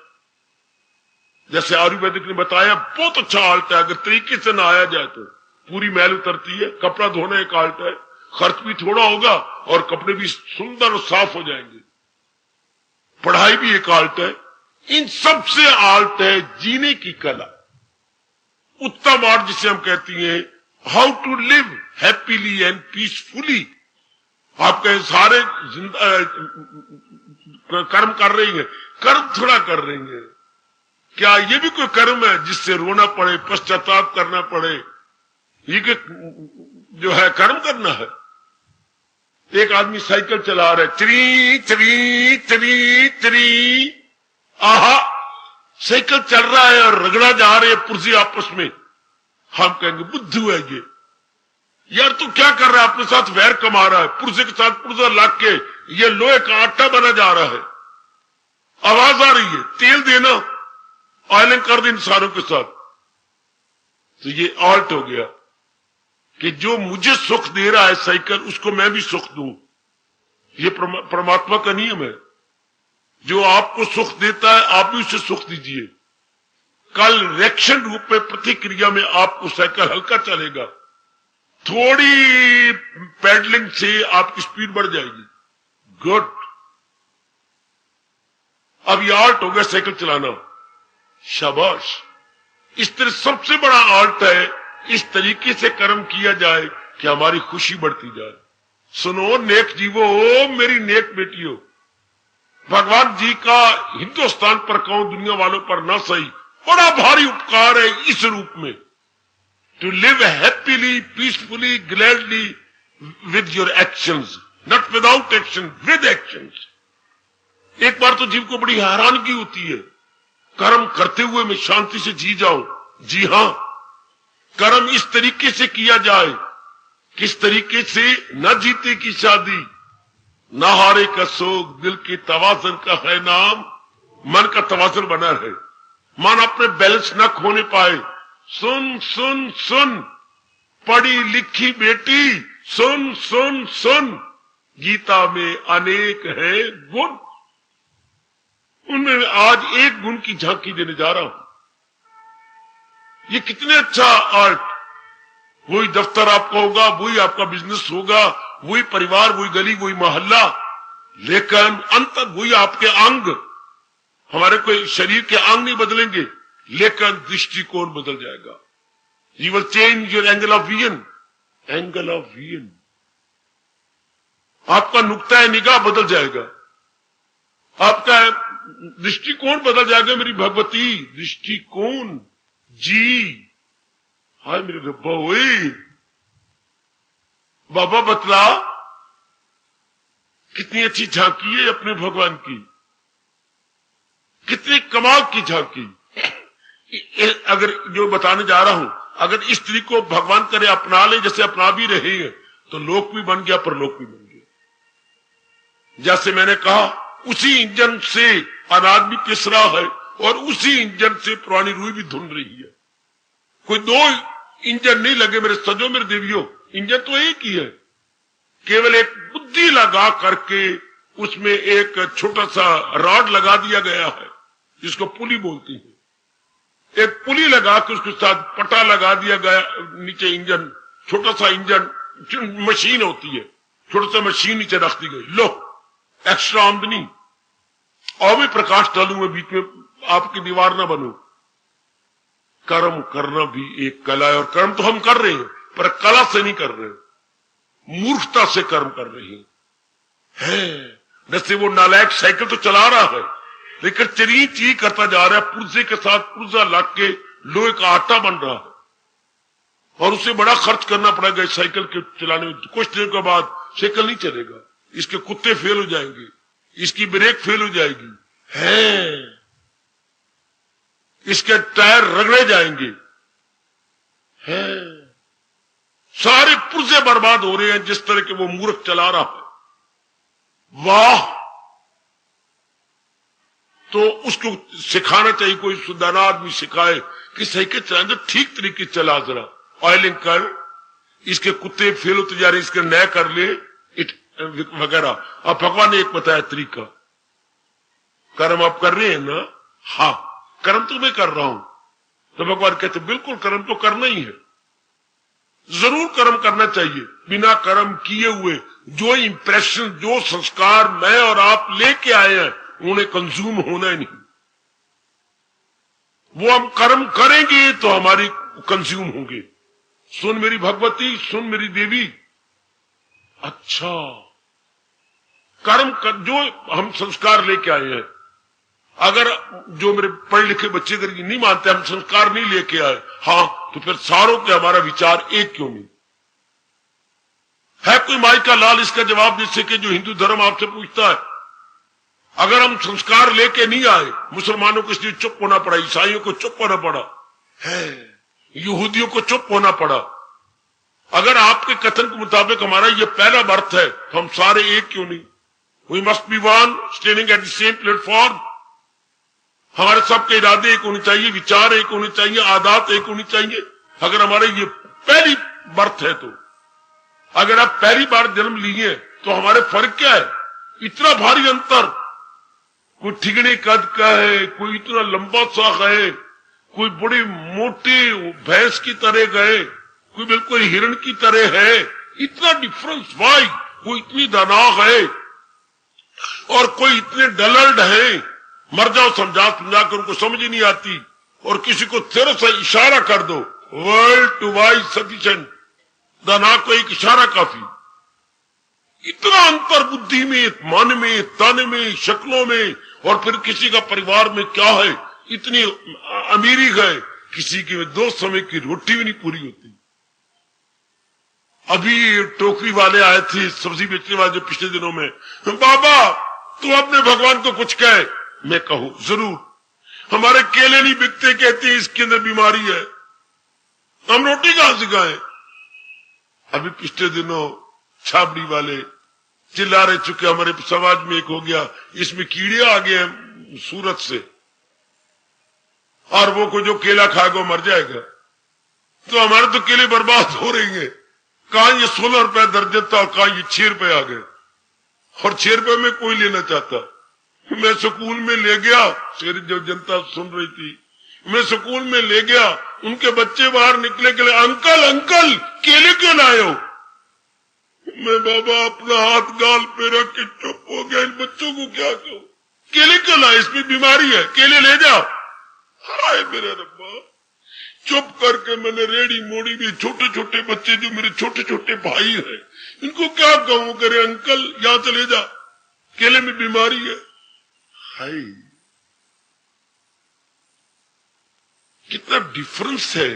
[SPEAKER 3] जैसे आयुर्वेदिक ने बताया, बहुत अच्छा आल्ट है। अगर तरीके से नहाया जाए तो पूरी मैल उतरती है। कपड़ा धोना एक आल्ट है, खर्च भी थोड़ा होगा और कपड़े भी सुंदर और साफ हो जाएंगे। पढ़ाई भी एक आल्ट है। इन सबसे आल्ट है जीने की कला, उत्तम आर्ट जिसे हम कहती हैं, how to live happily and peacefully. आप कहें सारे कर्म कर रही है, कर्म थोड़ा कर रही है, क्या ये भी कोई कर्म है जिससे रोना पड़े, पश्चाताप करना पड़े? ये जो है कर्म करना है। एक आदमी साइकिल चला रहा है, त्री त्री त्री त्री, आहा, साइकिल चल रहा है और रगड़ा जा रहे हैं पुर्जे आपस में, हम कहेंगे बुद्धू है ये, यार तू क्या कर रहा है, अपने साथ वैर कमा रहा है, पुर्जे के साथ पुर्जा लाग के ये लोहे का आटा बना जा रहा है, आवाज आ रही है, तेल देना, ऑयलिंग कर दे इंसानों के साथ। तो ये ऑल्ट हो गया कि जो मुझे सुख दे रहा है साइकिल, उसको मैं भी सुख दूं। ये परमात्मा का नियम है, जो आपको सुख देता है आप भी उसे सुख दीजिए। कल रिएक्शन रूप में, प्रतिक्रिया में आपको साइकिल हल्का चलेगा, थोड़ी पैडलिंग से आपकी स्पीड बढ़ जाएगी। गुड। अब ये आर्ट हो गया साइकिल चलाना, शाबाश। इस तरह सबसे बड़ा आर्ट है इस तरीके से कर्म किया जाए कि हमारी खुशी बढ़ती जाए। सुनो नेक जीवो, मेरी नेक बेटियों, भगवान जी का हिंदुस्तान पर कहूं, दुनिया वालों पर ना सही, बड़ा भारी उपकार है इस रूप में, to live happily, peacefully, gladly with your actions, not without action, with actions. एक बार तो जीव को बड़ी हैरानगी होती है, कर्म करते हुए मैं शांति से जी जाऊं। जी हां, कर्म इस तरीके से किया जाए, किस तरीके से न जीते की शादी, न हारे का शोक, दिल के तवाज़ुन का है नाम, मन का तवाज़ुन बना रहे, मन अपने बैलेंस न खोने पाए। सुन सुन सुन पढ़ी लिखी बेटी, सुन सुन सुन, गीता में अनेक है गुण, उनमें आज एक गुण की झांकी देने जा रहा हूं। ये कितने अच्छा आर्ट, वही दफ्तर आपका होगा, वही आपका बिजनेस होगा, वही परिवार, वही गली, वही मोहल्ला, लेकिन अंतर वही आपके अंग, हमारे कोई शरीर के अंग नहीं बदलेंगे, लेकिन दृष्टिकोण बदल जाएगा। You will change your angle of vision, angle of vision, आपका नुक्ता निगाह बदल जाएगा, आपका दृष्टिकोण बदल जाएगा। मेरी भगवती, दृष्टिकोण जी, हाय मेरे रब्बा, हुई बाबा बतला, कितनी अच्छी झांकी है अपने भगवान की, कितनी कमाल की झांकी। अगर जो बताने जा रहा हूं, अगर इस स्त्री को भगवान करे अपना ले, जैसे अपना भी रहे हैं, तो लोक भी बन गया, परलोक भी बन गया। जैसे मैंने कहा, उसी इंजन से अनाज भी पिस रहा है और उसी इंजन से पुरानी रूई भी धुन रही है। कोई दो इंजन नहीं लगे मेरे सजो, मेरे देवियों, इंजन तो एक ही है, केवल एक बुद्धि लगा करके उसमें एक छोटा सा रॉड लगा दिया गया है, जिसको पुली बोलती है। एक पुली लगा के उसके साथ पटा लगा दिया गया, नीचे इंजन, छोटा सा इंजन, मशीन होती है, छोटा सा मशीन नीचे रख दी गई। लो, एक्स्ट्रा आमदनी, और भी प्रकाश डालू मैं बीच में, आपकी दीवार ना बनू। कर्म करना भी एक कला है, और कर्म तो हम कर रहे हैं, पर कला से नहीं कर रहे, मूर्खता से कर्म कर रहे हैं। जैसे वो नालायक साइकिल तो चला रहा है, लेकिन चरी ची करता जा रहा है, पुर्जे के साथ पुर्जा लाग के लोहे का आटा बन रहा है, और उसे बड़ा खर्च करना पड़ेगा इस साइकिल के चलाने में। कुछ देर के बाद साइकिल नहीं चलेगा, इसके कुत्ते फेल हो जाएंगे, इसकी ब्रेक फेल हो जाएगी, है इसके टायर रगड़े जाएंगे, हैं सारे पुर्जे बर्बाद हो रहे हैं जिस तरह के वो मूर्ख चला रहा है। वाह, तो उसको सिखाना चाहिए, कोई सुदाना आदमी सिखाए कि साइकिल चलाने ठीक तरीके चला, जरा ऑयलिंग कर, इसके कुत्ते फेल होते जा रहे, इसके नए कर ले वगैरह। अब भगवान ने एक बताया तरीका, कर्म आप कर रहे हैं ना, हाँ कर्म तो मैं कर रहा हूं, तो भगवान कहते बिल्कुल कर्म तो करना ही है, जरूर कर्म करना चाहिए। बिना कर्म किए हुए जो इंप्रेशन, जो संस्कार मैं और आप लेके आए हैं, उन्हें कंज्यूम होना ही नहीं। वो हम कर्म करेंगे तो हमारी कंज्यूम होंगे। सुन मेरी भगवती, सुन मेरी देवी, अच्छा कर्म कर, जो हम संस्कार लेके आए हैं, अगर जो मेरे पढ़े लिखे बच्चे अगर ये नहीं मानते हम संस्कार नहीं लेके आए, हाँ, तो फिर सारों के हमारा विचार एक क्यों नहीं है? कोई माई का लाल इसका जवाब दे सके जो हिंदू धर्म आपसे पूछता है? अगर हम संस्कार लेके नहीं आए, मुसलमानों को इसलिए चुप होना पड़ा, ईसाइयों को चुप होना पड़ा है, यहूदियों को चुप होना पड़ा। अगर आपके कथन के मुताबिक हमारा ये पहला बर्थ है, तो हम सारे एक क्यों नहीं? We must be one standing at the same platform. हमारे सबके इरादे एक होने चाहिए, विचार एक होने चाहिए, आदत एक होनी चाहिए। अगर हमारे ये पहली बर्थ है, तो अगर आप पहली बार जन्म लिए तो हमारे फर्क क्या है? इतना भारी अंतर। कोई ठिगने कद का है, कोई इतना लंबा सा है, कोई बड़ी मोटी भैंस की तरह गए, कोई बिल्कुल हिरण की तरह है। इतना डिफरेंस वाई? कोई इतनी दानाग है और कोई इतने डलर्ड है, मर जाओ समझा समझा कर उनको समझ ही नहीं आती। और किसी को थोड़ा सा इशारा कर दो, वर्ल्ड टू वाई सफिशिएंट, दाना को एक इशारा काफी। इतना अंतर बुद्धि में, मन में, तन में, शक्लों में, और फिर किसी का परिवार में क्या है, इतनी अमीरी है, किसी की 2 समय की रोटी भी नहीं पूरी होती। अभी टोकरी वाले आए थे, सब्जी बेचने वाले, जो पिछले दिनों में, बाबा तू अपने भगवान को कुछ कहे। मैं कहूं जरूर, हमारे केले नहीं बिकते, कहते हैं इसके अंदर बीमारी है, हम रोटी कहां से खाएं? अभी पिछले दिनों छाबड़ी वाले चिल्ला रहे, चुके हमारे समाज में एक हो गया, इसमें कीड़े आ गए हैं सूरत से, और वो को जो केला खाएगा वो मर जाएगा। तो हमारे तो केले बर्बाद हो रही हैं। कहां ये 16 रुपए दर्जन था और कहां ये 6 रुपए आ गए, और 6 रुपए में कोई लेना चाहता। मैं स्कूल में ले गया, जो जनता सुन रही थी, मैं स्कूल में ले गया, उनके बच्चे बाहर निकले के लिए, अंकल अंकल केले क्यों लाए हो? मैं बाबा अपना हाथ गाल पे रख के चुप हो गया, इन बच्चों को क्या कहूं? केले क्यों लाए? इसमें बीमारी है, केले ले जाओ। हाय मेरे रब्बा, चुप करके मैंने रेडी मोड़ी भी, छोटे छोटे बच्चे जो मेरे छोटे छोटे भाई हैं, इनको क्या कहूं? करे अंकल यहां चले जा, केले में बीमारी है। हाय कितना डिफरेंस है,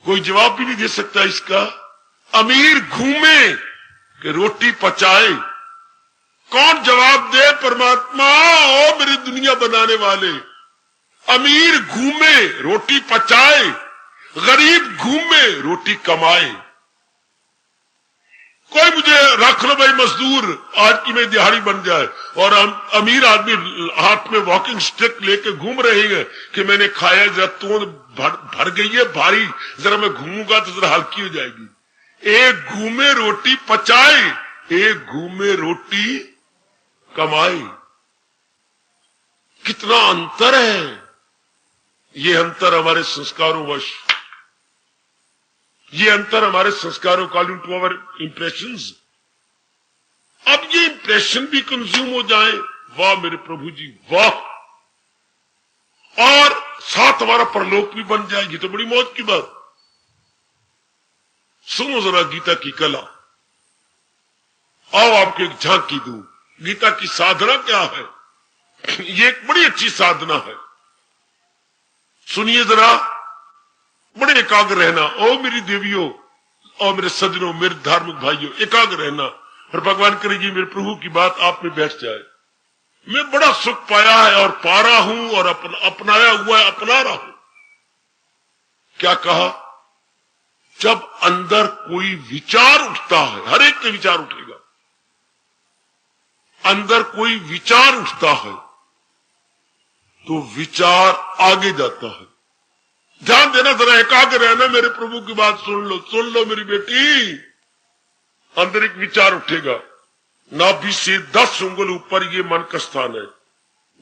[SPEAKER 3] कोई जवाब भी नहीं दे सकता इसका। अमीर घूमे कि रोटी पचाए, कौन जवाब दे? परमात्मा ओ मेरी दुनिया बनाने वाले। अमीर घूमे रोटी पचाए, गरीब घूमे रोटी कमाए। कोई मुझे रख लो भाई मजदूर, आज की मेरी दिहाड़ी बन जाए, और अमीर आदमी हाथ में वॉकिंग स्टिक लेके घूम रहे हैं कि मैंने खाया, जरा तोंद भर गई है भारी, जरा मैं घूमूंगा तो जरा हल्की हो जाएगी। एक घूमे रोटी पचाए, एक घूमे रोटी कमाए। कितना अंतर है। ये अंतर हमारे संस्कारों वश, ये अंतर हमारे संस्कारों अकॉर्डिंग टू अवर इंप्रेशंस। अब ये इंप्रेशन भी कंज्यूम हो जाए, वाह मेरे प्रभु जी वाह, और साथ हमारा परलोक भी बन जाए, ये तो बड़ी मौज की बात। सुनो जरा गीता की कला, आओ आपको एक झांकी दूं। गीता की साधना क्या है? ये एक बड़ी अच्छी साधना है, सुनिए जरा, बड़े एकाग्र रहना। ओ मेरी देवियों और मेरे सज्जनों, मेरे धार्मिक भाइयों, एकाग्र रहना, और भगवान करेगी मेरे प्रभु की बात आप में बैठ जाए। मैं बड़ा सुख पाया है और पा रहा हूं, और अपनाया हुआ है, अपना रहा हूं। क्या कहा? जब अंदर कोई विचार उठता है, हर एक के विचार उठेगा, अंदर कोई विचार उठता है तो विचार आगे जाता है। ध्यान देना जरा, एकाग्र रहना, मेरे प्रभु की बात सुन लो मेरी बेटी। अंदर एक विचार उठेगा, नाभि से 10 उंगल ऊपर ये मन का स्थान है,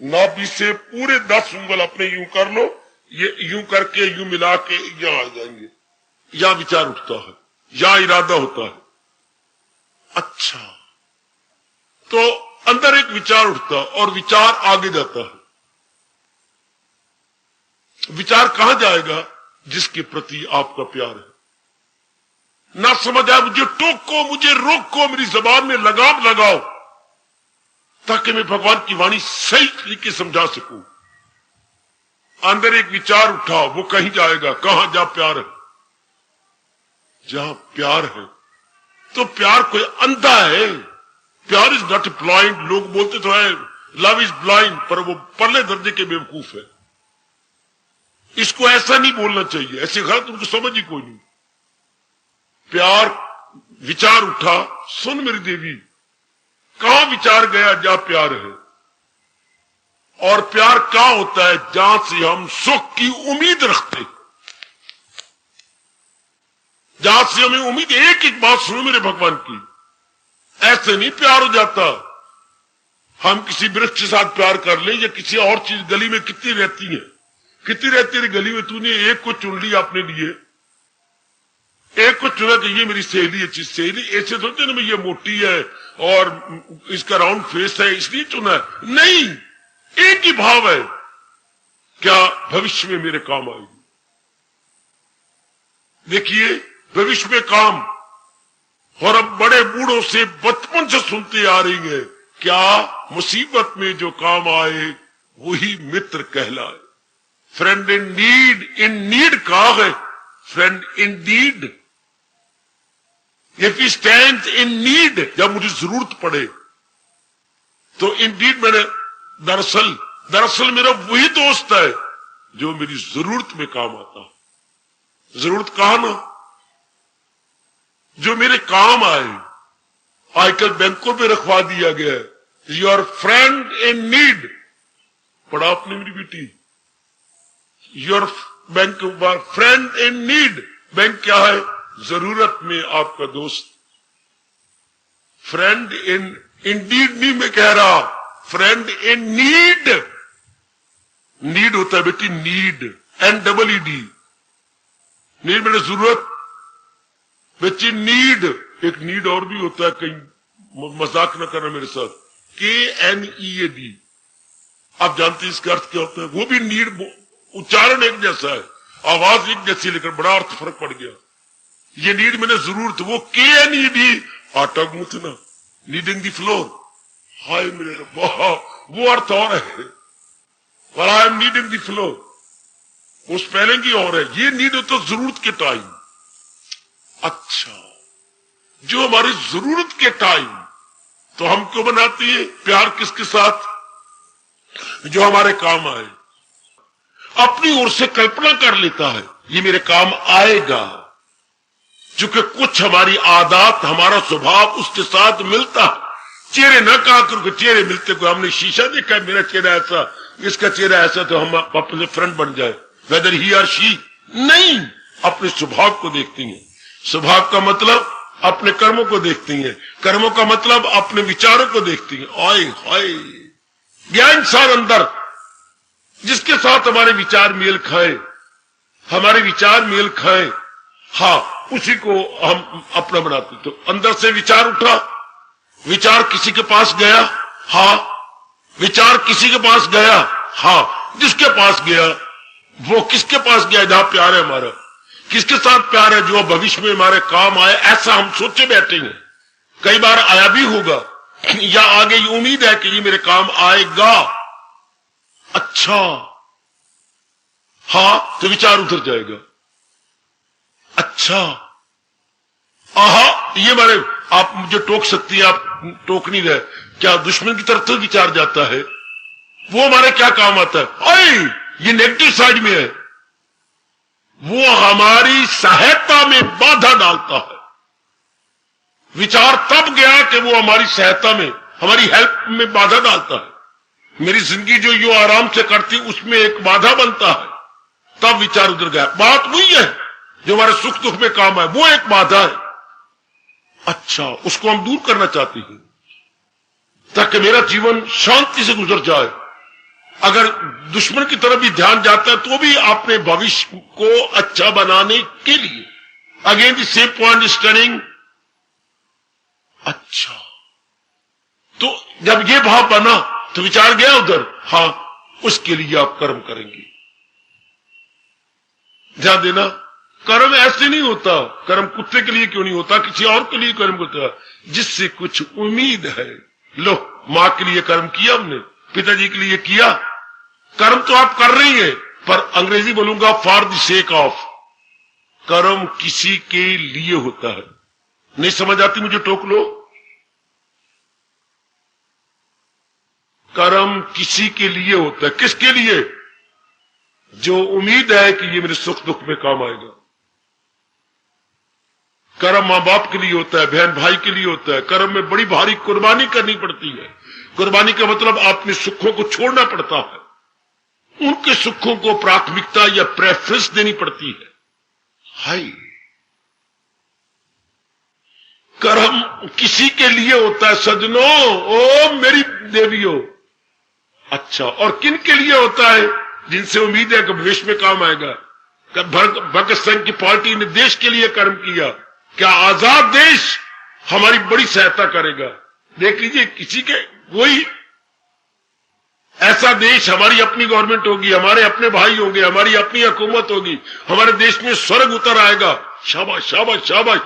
[SPEAKER 3] नाभि से पूरे 10 उंगल अपने यूं कर लो, ये यूं करके यूं मिला के यहां आ जाएंगे। यहां विचार उठता है, यहां इरादा होता है। अच्छा, तो अंदर एक विचार उठता और विचार आगे जाता है। विचार कहां जाएगा? जिसके प्रति आपका प्यार है। ना समझ आए मुझे टोको, मुझे रोको, मेरी जबान में लगाम लगाओ, ताकि मैं भगवान की वाणी सही तरीके समझा सकूं। अंदर एक विचार उठा, वो कहीं जाएगा, कहां? जहां प्यार है। जहां प्यार है, तो प्यार कोई अंधा है, प्यार इज नॉट ब्लाइंड। लोग बोलते तो है लव इज ब्लाइंड, पर वो परले दर्जे के बेवकूफ है। इसको ऐसा नहीं बोलना चाहिए, ऐसे गलत उनको समझ ही कोई नहीं। प्यार विचार उठा, सुन मेरी देवी, कहां विचार गया जहां प्यार है। और प्यार क्या होता है? जहां से हम सुख की उम्मीद रखते, जहां से हमें उम्मीद। एक एक बात सुनो मेरे भगवान की, ऐसे नहीं प्यार हो जाता। हम किसी वृक्ष के साथ प्यार कर लें या किसी और चीज, गली में कितनी रहती है, कितनी रहती है गली में, तूने एक को चुन लिया अपने लिए, एक को चुना कि ये मेरी सहेली, अच्छी सहेली। ऐसे सोचे ना मैं ये मोटी है और इसका राउंड फेस है इसलिए चुना है, नहीं, एक ही भाव है, क्या भविष्य में मेरे काम आएगी। देखिए भविष्य में काम, और अब बड़े बूढ़ों से बचपन से सुनते आ रही है, क्या मुसीबत में जो काम आए वही मित्र कहलाए। फ्रेंड इन नीड कहा है, friend in deed. If he stands in need, जब मुझे जरूरत पड़े, तो इन डीड मैंने दरअसल मेरा वही दोस्त है जो मेरी जरूरत में काम आता। जरूरत कहा ना, जो मेरे काम आए। आजकल बैंकों में रखवा दिया गया है योर फ्रेंड इन नीड। पढ़ा आपने मेरी बेटी, your bank friend in need. Bank क्या है? जरूरत में आपका दोस्त। फ्रेंड इन डीड नहीं मैं कह रहा, फ्रेंड इन नीड। नीड होता है बेटी, नीड, NEED। नीड मैंने जरूरत, बच्ची नीड। एक नीड और भी होता है, कहीं मजाक न करना मेरे साथ, KNEAD। आप जानते हैं इसका अर्थ क्या होता है? वो भी नीड, उच्चारण एक जैसा है, आवाज एक जैसी, लेकिन बड़ा अर्थ फर्क पड़ गया। ये नीड मैंने जरूरत, वो KNED, आटा गूंथना, नीडिंग द फ्लोर। हाय मेरे रब्बा, वो अर्थ और है, और I am kneading the flour, उस पहले की और है। ये नीड होता जरूरत के टाइम। अच्छा, जो हमारी जरूरत के टाइम, तो हम क्यों बनाते हैं प्यार? किसके साथ? जो हमारे काम आए। अपनी ओर से कल्पना कर लेता है ये मेरे काम आएगा, क्योंकि कुछ हमारी आदत, हमारा स्वभाव उसके साथ मिलता है। चेहरे न कहा करो, चेहरे मिलते को, हमने शीशा देखा, मेरा चेहरा ऐसा, इसका चेहरा ऐसा, तो हम अपने फ्रेंड बन जाए, वेदर ही और शी। नहीं, अपने स्वभाव को देखती हैं। स्वभाव का मतलब अपने कर्मों को देखती हैं, कर्मों का मतलब अपने विचारों को देखती हैं। आए हाय, गया इंसान अंदर, जिसके साथ हमारे विचार मेल खाए, हमारे विचार मेल खाए, हाँ, उसी को हम अपना बनाते। तो अंदर से विचार उठा, विचार किसी के पास गया, हाँ, विचार किसी के पास गया, हाँ, जिसके पास गया, वो किसके पास गया? जहां प्यार है हमारा। किसके साथ प्यार है? जो भविष्य में हमारे काम आए, ऐसा हम सोचे बैठेंगे। कई बार आया भी होगा, या आगे ये उम्मीद है कि ये मेरे काम आएगा। अच्छा, हाँ, तो विचार उतर जाएगा। अच्छा, आहा, ये मारे, आप मुझे टोक सकती हैं, आप टोक नहीं रहे, क्या दुश्मन की तरफ से विचार जाता है? वो हमारे क्या काम आता है? अरे ये नेगेटिव साइड में है, वो हमारी सहायता में बाधा डालता है। विचार तब गया कि वो हमारी सहायता में, हमारी हेल्प में बाधा डालता है। मेरी जिंदगी जो यो आराम से करती उसमें एक बाधा बनता है, तब विचार उधर गया। बात वही है जो हमारे सुख दुख में काम है, वो एक बाधा है। अच्छा, उसको हम दूर करना चाहते हैं ताकि मेरा जीवन शांति से गुजर जाए। अगर दुश्मन की तरफ भी ध्यान जाता है तो भी अपने भविष्य को अच्छा बनाने के लिए, again the same point standing. अच्छा, तो जब ये भाव बना तो विचार गया उधर, हाँ, उसके लिए आप कर्म करेंगे। ध्यान देना, कर्म ऐसे नहीं होता। कर्म कुत्ते के लिए क्यों नहीं होता? किसी और के लिए कर्म होता है जिससे कुछ उम्मीद है। लो, मां के लिए कर्म किया हमने, पिताजी के लिए किया, कर्म तो आप कर रही है, पर अंग्रेजी बोलूंगा फॉर द सेक ऑफ। कर्म किसी के लिए होता है। नहीं समझ आती मुझे टोक लो। कर्म किसी के लिए होता है। किसके लिए? जो उम्मीद है कि ये मेरे सुख दुख में काम आएगा। कर्म मां बाप के लिए होता है, बहन भाई के लिए होता है। कर्म में बड़ी भारी कुर्बानी करनी पड़ती है। कुर्बानी का मतलब अपने सुखों को छोड़ना पड़ता है, उनके सुखों को प्राथमिकता या प्रेफरेंस देनी पड़ती है। हाय, कर्म किसी के लिए होता है सजनों, ओ मेरी देवियों। अच्छा, और किन के लिए होता है? जिनसे उम्मीद है कि भविष्य में काम आएगा। भगत सिंह की पार्टी ने देश के लिए कर्म किया। क्या आजाद देश हमारी बड़ी सहायता करेगा? देख लीजिए, किसी के कोई ऐसा देश, हमारी अपनी गवर्नमेंट होगी, हमारे अपने भाई होंगे, हमारी अपनी हुकूमत होगी, हमारे देश में स्वर्ग उतर आएगा। शाबाश शाबाश शाबाश।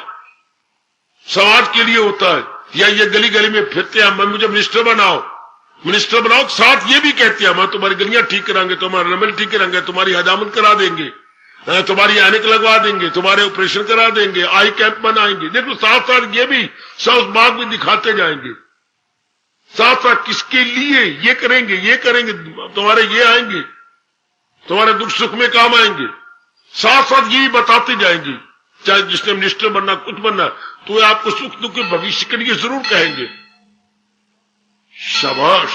[SPEAKER 3] समाज के लिए होता है। या ये गली गली में फिरते हैं, मुझे मिनिस्टर बनाओ, मिनिस्टर बनाओ, साथ ये भी कहते हैं हम तुम्हारी गलियां ठीक कराएंगे, तुम्हारे नमल ठीक कराएंगे, तुम्हारी हजामत करा देंगे, तुम्हारी ऐनक लगवा देंगे, तुम्हारे ऑपरेशन करा देंगे, आई कैंप बनाएंगे। देखो, साथ साथ ये भी साउथ बाग में दिखाते जाएंगे। साथ साथ किसके लिए ये करेंगे, ये करेंगे, तुम्हारे ये आएंगे, तुम्हारे दुख सुख में काम आएंगे। साथ साथ ये भी बताते जाएंगे। चाहे जिसने मिनिस्टर बनना, कुछ बनना, तो आपको सुख दुख के भविष्य के लिए जरूर कहेंगे। शाबाश।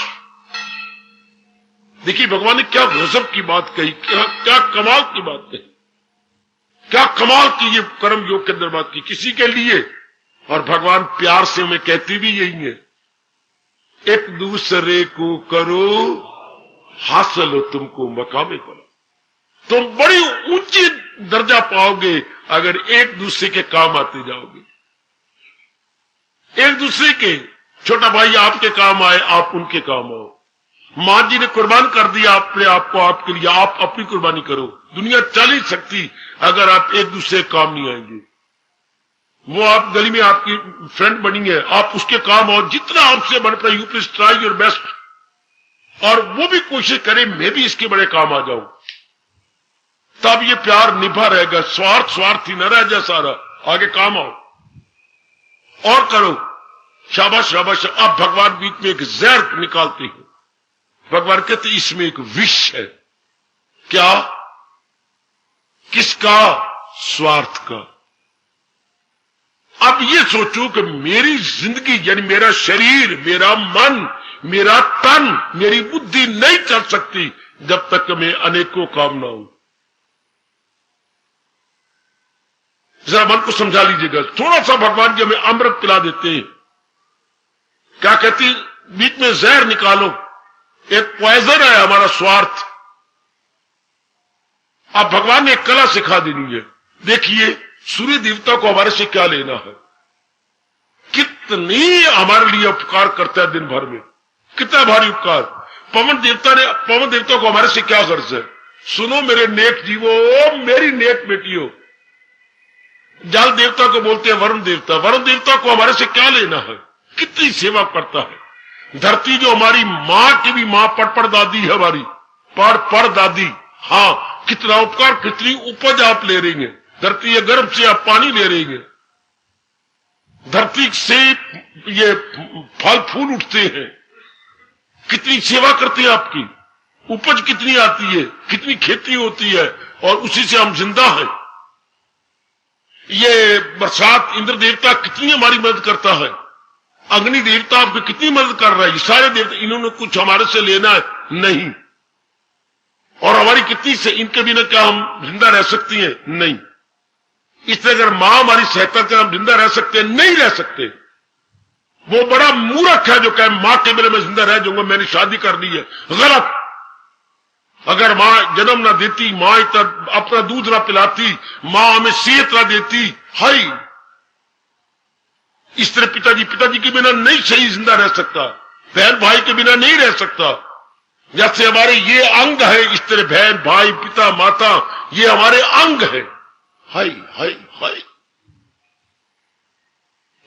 [SPEAKER 3] देखिए, भगवान ने क्या गजब की बात कही, क्या कमाल की बात कही, क्या कमाल की ये कर्म योग के अंदर बात की, किसी के लिए। और भगवान प्यार से हमें कहती भी यही है, एक दूसरे को करो हासिल हो तुमको मकामे करो। तुम बड़ी ऊंची दर्जा पाओगे अगर एक दूसरे के काम आते जाओगे। एक दूसरे के, छोटा भाई आपके काम आए, आप उनके काम आओ। मां जी ने कुर्बान कर दिया अपने आप को आपके लिए, आप अपनी कुर्बानी करो। दुनिया चल ही सकती अगर आप एक दूसरे के काम नहीं आएंगे। वो आप गली में आपकी फ्रेंड बनी है, आप उसके काम आओ, जितना आपसे बन पाए, you please try your best. और वो भी कोशिश करे मैं भी इसके बड़े काम आ जाऊं, तब ये प्यार निभा रहेगा। स्वार्थी न रह जाए सारा, आगे काम आओ और करो। शाबाश शाबाश। अब भगवान बीच में एक जहर निकालते हैं। भगवान कहते इसमें एक विष है। क्या? किसका? स्वार्थ का। अब ये सोचो कि मेरी जिंदगी, यानी मेरा शरीर, मेरा मन, मेरा तन, मेरी बुद्धि नहीं चल सकती जब तक मैं अनेकों काम ना हूं। जरा मन को समझा लीजिएगा। थोड़ा सा भगवान जी हमें अमृत पिला देते हैं। क्या कहती? बीच में जहर निकालो। एक पॉइजन है हमारा स्वार्थ। अब भगवान ने एक कला सिखा देनी है। देखिए, सूर्य देवता को हमारे से क्या लेना है, कितनी हमारे लिए उपकार करता है दिन भर में, कितना भारी उपकार। पवन देवता को हमारे से क्या गर्ज है? सुनो मेरे नेक जीवो, मेरी नेक बेटियों। जल देवता को बोलते हैं वरुण देवता। वरुण देवता को हमारे से क्या लेना है, कितनी सेवा करता है। धरती जो हमारी मां की भी मां, पड़ दादी है हमारी, पड़ दादी, हाँ, कितना उपकार, कितनी उपज आप ले रही हैं। धरती के गर्भ से आप पानी ले रही हैं, धरती से ये फल फूल उठते हैं, कितनी सेवा करते हैं आपकी। उपज कितनी आती है, कितनी खेती होती है, और उसी से हम जिंदा हैं। ये बरसात, इंद्र देवता कितनी हमारी मदद करता है। अग्नि देवता आपकी कितनी मदद कर रहा है। ये सारे देवता, इन्होंने कुछ हमारे से लेना है नहीं। और हमारी कितनी से, इनके बिना क्या हम जिंदा रह सकती हैं? नहीं। इसलिए अगर मां हमारी सहायता कर हम जिंदा रह सकते हैं? नहीं रह सकते। वो बड़ा मूर्ख है जो कहे मां के बिना मैं जिंदा रह जाऊंगा, मैंने शादी कर ली है। गलत। अगर मां जन्म ना देती, मां इतना अपना दूध ना पिलाती, मां हमें सेहत ना देती, हाय, इस तरह पिताजी के बिना नहीं सही जिंदा रह सकता, बहन भाई के बिना नहीं रह सकता। जैसे हमारे ये अंग है, इस तरह बहन भाई, पिता माता, ये हमारे अंग है। हाय हाय हाय,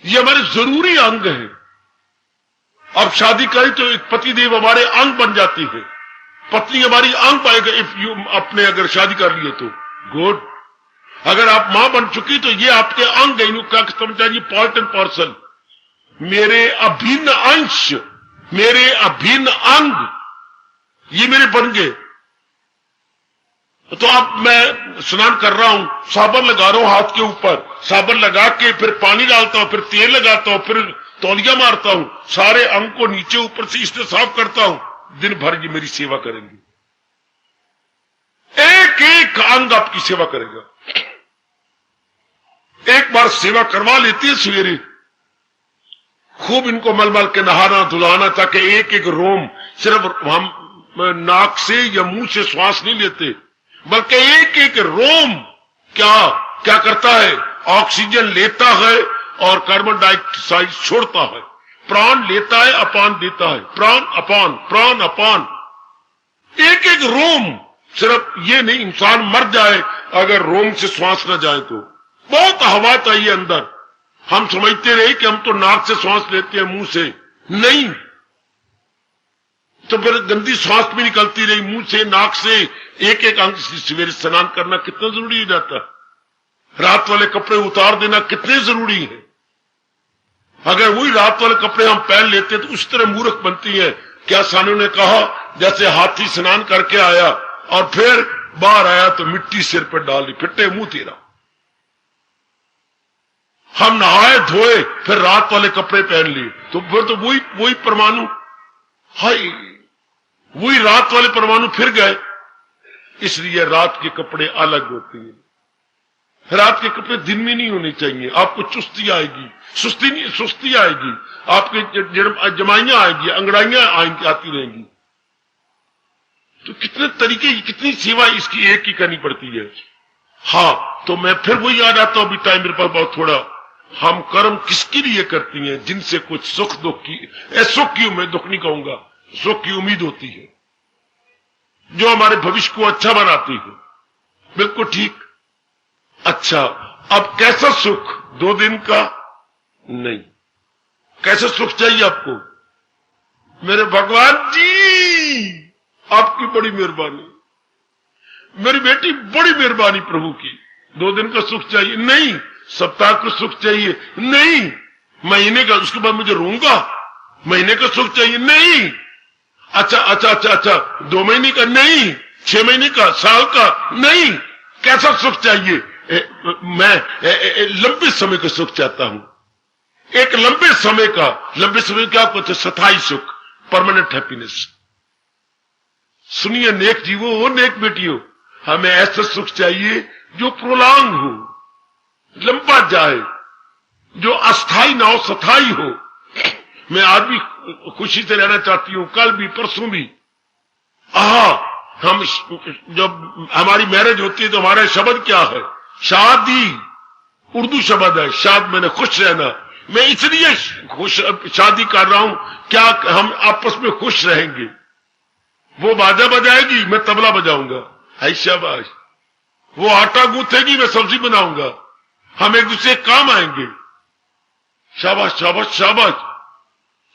[SPEAKER 3] ये हमारे जरूरी अंग है। अब शादी करें तो एक पतिदेव हमारे अंग बन जाती है, पत्नी हमारी अंग पाएगा। इफ यू अपने अगर शादी कर लिए तो गुड। अगर आप मां बन चुकी तो ये आपके अंग है, क्या समझा, ये पार्ट एंड पार्सल, मेरे अभिन्न अंश, मेरे अभिन्न अंग ये मेरे बन गए। तो अब मैं स्नान कर रहा हूं, साबुन लगा रहा हूं हाथ के ऊपर, साबुन लगा के फिर पानी डालता हूं, फिर तेल लगाता हूं, फिर तौलिया मारता हूं, सारे अंग को नीचे ऊपर से इससे साफ करता हूं। दिन भर ये मेरी सेवा करेंगे, एक एक अंग आपकी सेवा करेगा। एक बार सेवा करवा लेती है सवेरे, खूब इनको मल मल के नहाना धुलाना, ताकि एक एक रोम, सिर्फ हम नाक से या मुंह से श्वास नहीं लेते, बल्कि एक एक रोम क्या क्या करता है, ऑक्सीजन लेता है और कार्बन डाइऑक्साइड छोड़ता है। प्राण लेता है, अपान देता है, प्राण अपान, प्राण अपान, एक एक रोम। सिर्फ ये नहीं इंसान मर जाए अगर रोम से श्वास न जाए तो। बहुत हवा चाहिए अंदर। हम समझते रहे कि हम तो नाक से श्वास लेते हैं, मुंह से नहीं, तो फिर गंदी श्वास भी निकलती रही मुंह से, नाक से। एक एक अंग से सवेरे स्नान करना कितना जरूरी हो जाता है। रात वाले कपड़े उतार देना कितने जरूरी है। अगर वही रात वाले कपड़े हम पहन लेते तो उस तरह मूर्ख बनती है। क्या सानू ने कहा, जैसे हाथी स्नान करके आया और फिर बाहर आया तो मिट्टी सिर पर डाली, फिटे मुंह तेरा। हम नहाए धोए फिर रात वाले कपड़े पहन लिए, तो फिर तो वही परमाणु, हाय वही रात वाले परमाणु फिर गए। इसलिए रात के कपड़े अलग होते हैं। रात के कपड़े दिन में नहीं होने चाहिए। आपको चुस्ती आएगी, सुस्ती आएगी, आपके जमाइयां आएगी, अंगड़ाइयां आएंगी, आती रहेंगी। तो कितने तरीके, कितनी सेवा इसकी एक ही करनी पड़ती है। हाँ, तो मैं फिर वही याद आता हूं, अभी टाइम मेरे पास बहुत थोड़ा। हम कर्म किसके लिए करती हैं? जिनसे कुछ सुख दुख की, सुख की उम्मीद, दुख नहीं कहूंगा, सुख की उम्मीद होती है, जो हमारे भविष्य को अच्छा बनाती है। बिल्कुल ठीक। अच्छा, अब कैसा सुख? 2 दिन का नहीं, कैसा सुख चाहिए आपको? मेरे भगवान जी, आपकी बड़ी मेहरबानी, मेरी बेटी बड़ी मेहरबानी प्रभु की। 2 दिन का सुख चाहिए? नहीं। सप्ताह का सुख चाहिए? नहीं। महीने का, उसके बाद मुझे रोऊंगा? महीने का सुख चाहिए? नहीं। अच्छा, 2 महीने का? नहीं। 6 महीने का? साल का? नहीं। कैसा सुख चाहिए? मैं लंबे समय का सुख चाहता हूं। एक लंबे समय क्या कहते? स्थायी सुख, परमानेंट हैप्पीनेस। सुनिए नेक जीवो और नेक बेटियों, हमें ऐसा सुख चाहिए जो प्रोलॉन्ग हो, लंबा जाए, जो अस्थाई ना हो, स्थायी हो। मैं आज भी खुशी से रहना चाहती हूं, कल भी, परसों भी। हम जब हमारी मैरिज होती है तो हमारा शब्द क्या है? शादी, उर्दू शब्द है। शाद मैंने खुश रहना। मैं इसलिए शादी कर रहा हूं, क्या हम आपस में खुश रहेंगे। वो बाजा बजाएगी, मैं तबला बजाऊंगा, है शाबाश। वो आटा गूंथेगी, मैं सब्जी बनाऊंगा, हम एक दूसरे काम आएंगे। शाबाश शाबाश शाबाश।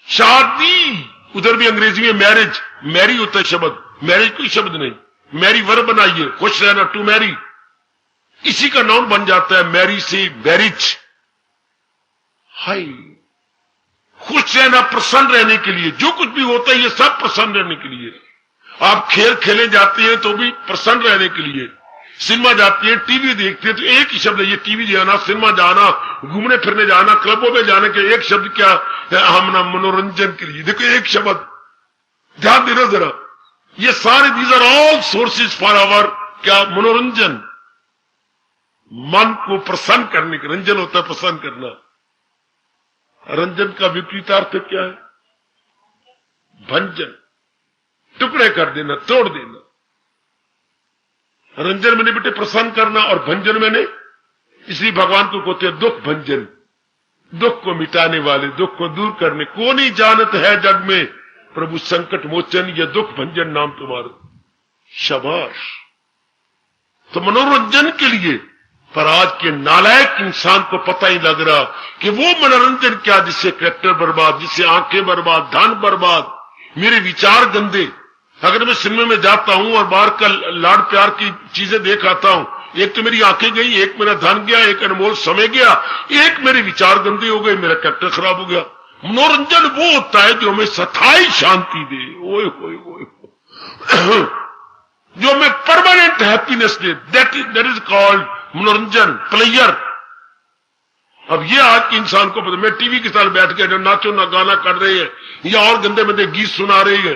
[SPEAKER 3] शादी, उधर भी अंग्रेजी में मैरिज, मैरी होता है शब्द, मैरिज कोई शब्द नहीं। मैरी वर्ब बनाइए, खुश रहना, टू मैरी, इसी का नाउन बन जाता है मैरी से मैरिज। हाय, खुश रहना, प्रसन्न रहने के लिए। जो कुछ भी होता है ये सब प्रसन्न रहने के लिए। आप खेल खेलने जाते हैं तो भी प्रसन्न रहने के लिए। सिनेमा जाती है, टीवी देखते हैं तो एक ही शब्द है, ये टीवी जाना, सिनेमा जाना, घूमने फिरने जाना, क्लबों में जाने के एक शब्द क्या है? हम ना मनोरंजन के लिए। देखो एक शब्द, ध्यान देना जरा। ये सारे these are all sources for our क्या? मनोरंजन, मन को प्रसन्न करने के। रंजन होता है प्रसन्न करना। रंजन का विपरीतार्थ क्या है? भंजन, टुकड़े कर देना, तोड़ देना। रंजन मैंने बेटे प्रसन्न करना, और भंजन मैंने, इसलिए भगवान को कहते हैं दुख भंजन, दुख को मिटाने वाले, दुख को दूर करने। को नहीं जानत है जग में प्रभु संकट मोचन, यह दुख भंजन नाम तुम्हारा। शाबाश। तो मनोरंजन के लिए, पर आज के नालायक इंसान को पता ही लग रहा कि वो मनोरंजन क्या, जिससे कैरेक्टर बर्बाद, जिससे आंखें बर्बाद, धन बर्बाद, मेरे विचार गंदे। अगर मैं सिनेमा में जाता हूं और बाहर का लाड़ प्यार की चीजें देख आता हूं, एक तो मेरी आंखें गई, एक मेरा धन गया, एक अनमोल समय गया, एक मेरे विचार गंदे हो गए, मेरा कैरेक्टर खराब हो गया। मनोरंजन वो होता है जो हमें स्थायी शांति दे, ओए होए होए, जो हमें permanent happiness they, that is called मनोरंजन, प्लेयर। अब ये आज के इंसान को पता, मैं टीवी के साथ बैठ के नाचो ना गाना कर रहे हैं या और गंदे मंदे गीत सुना रही है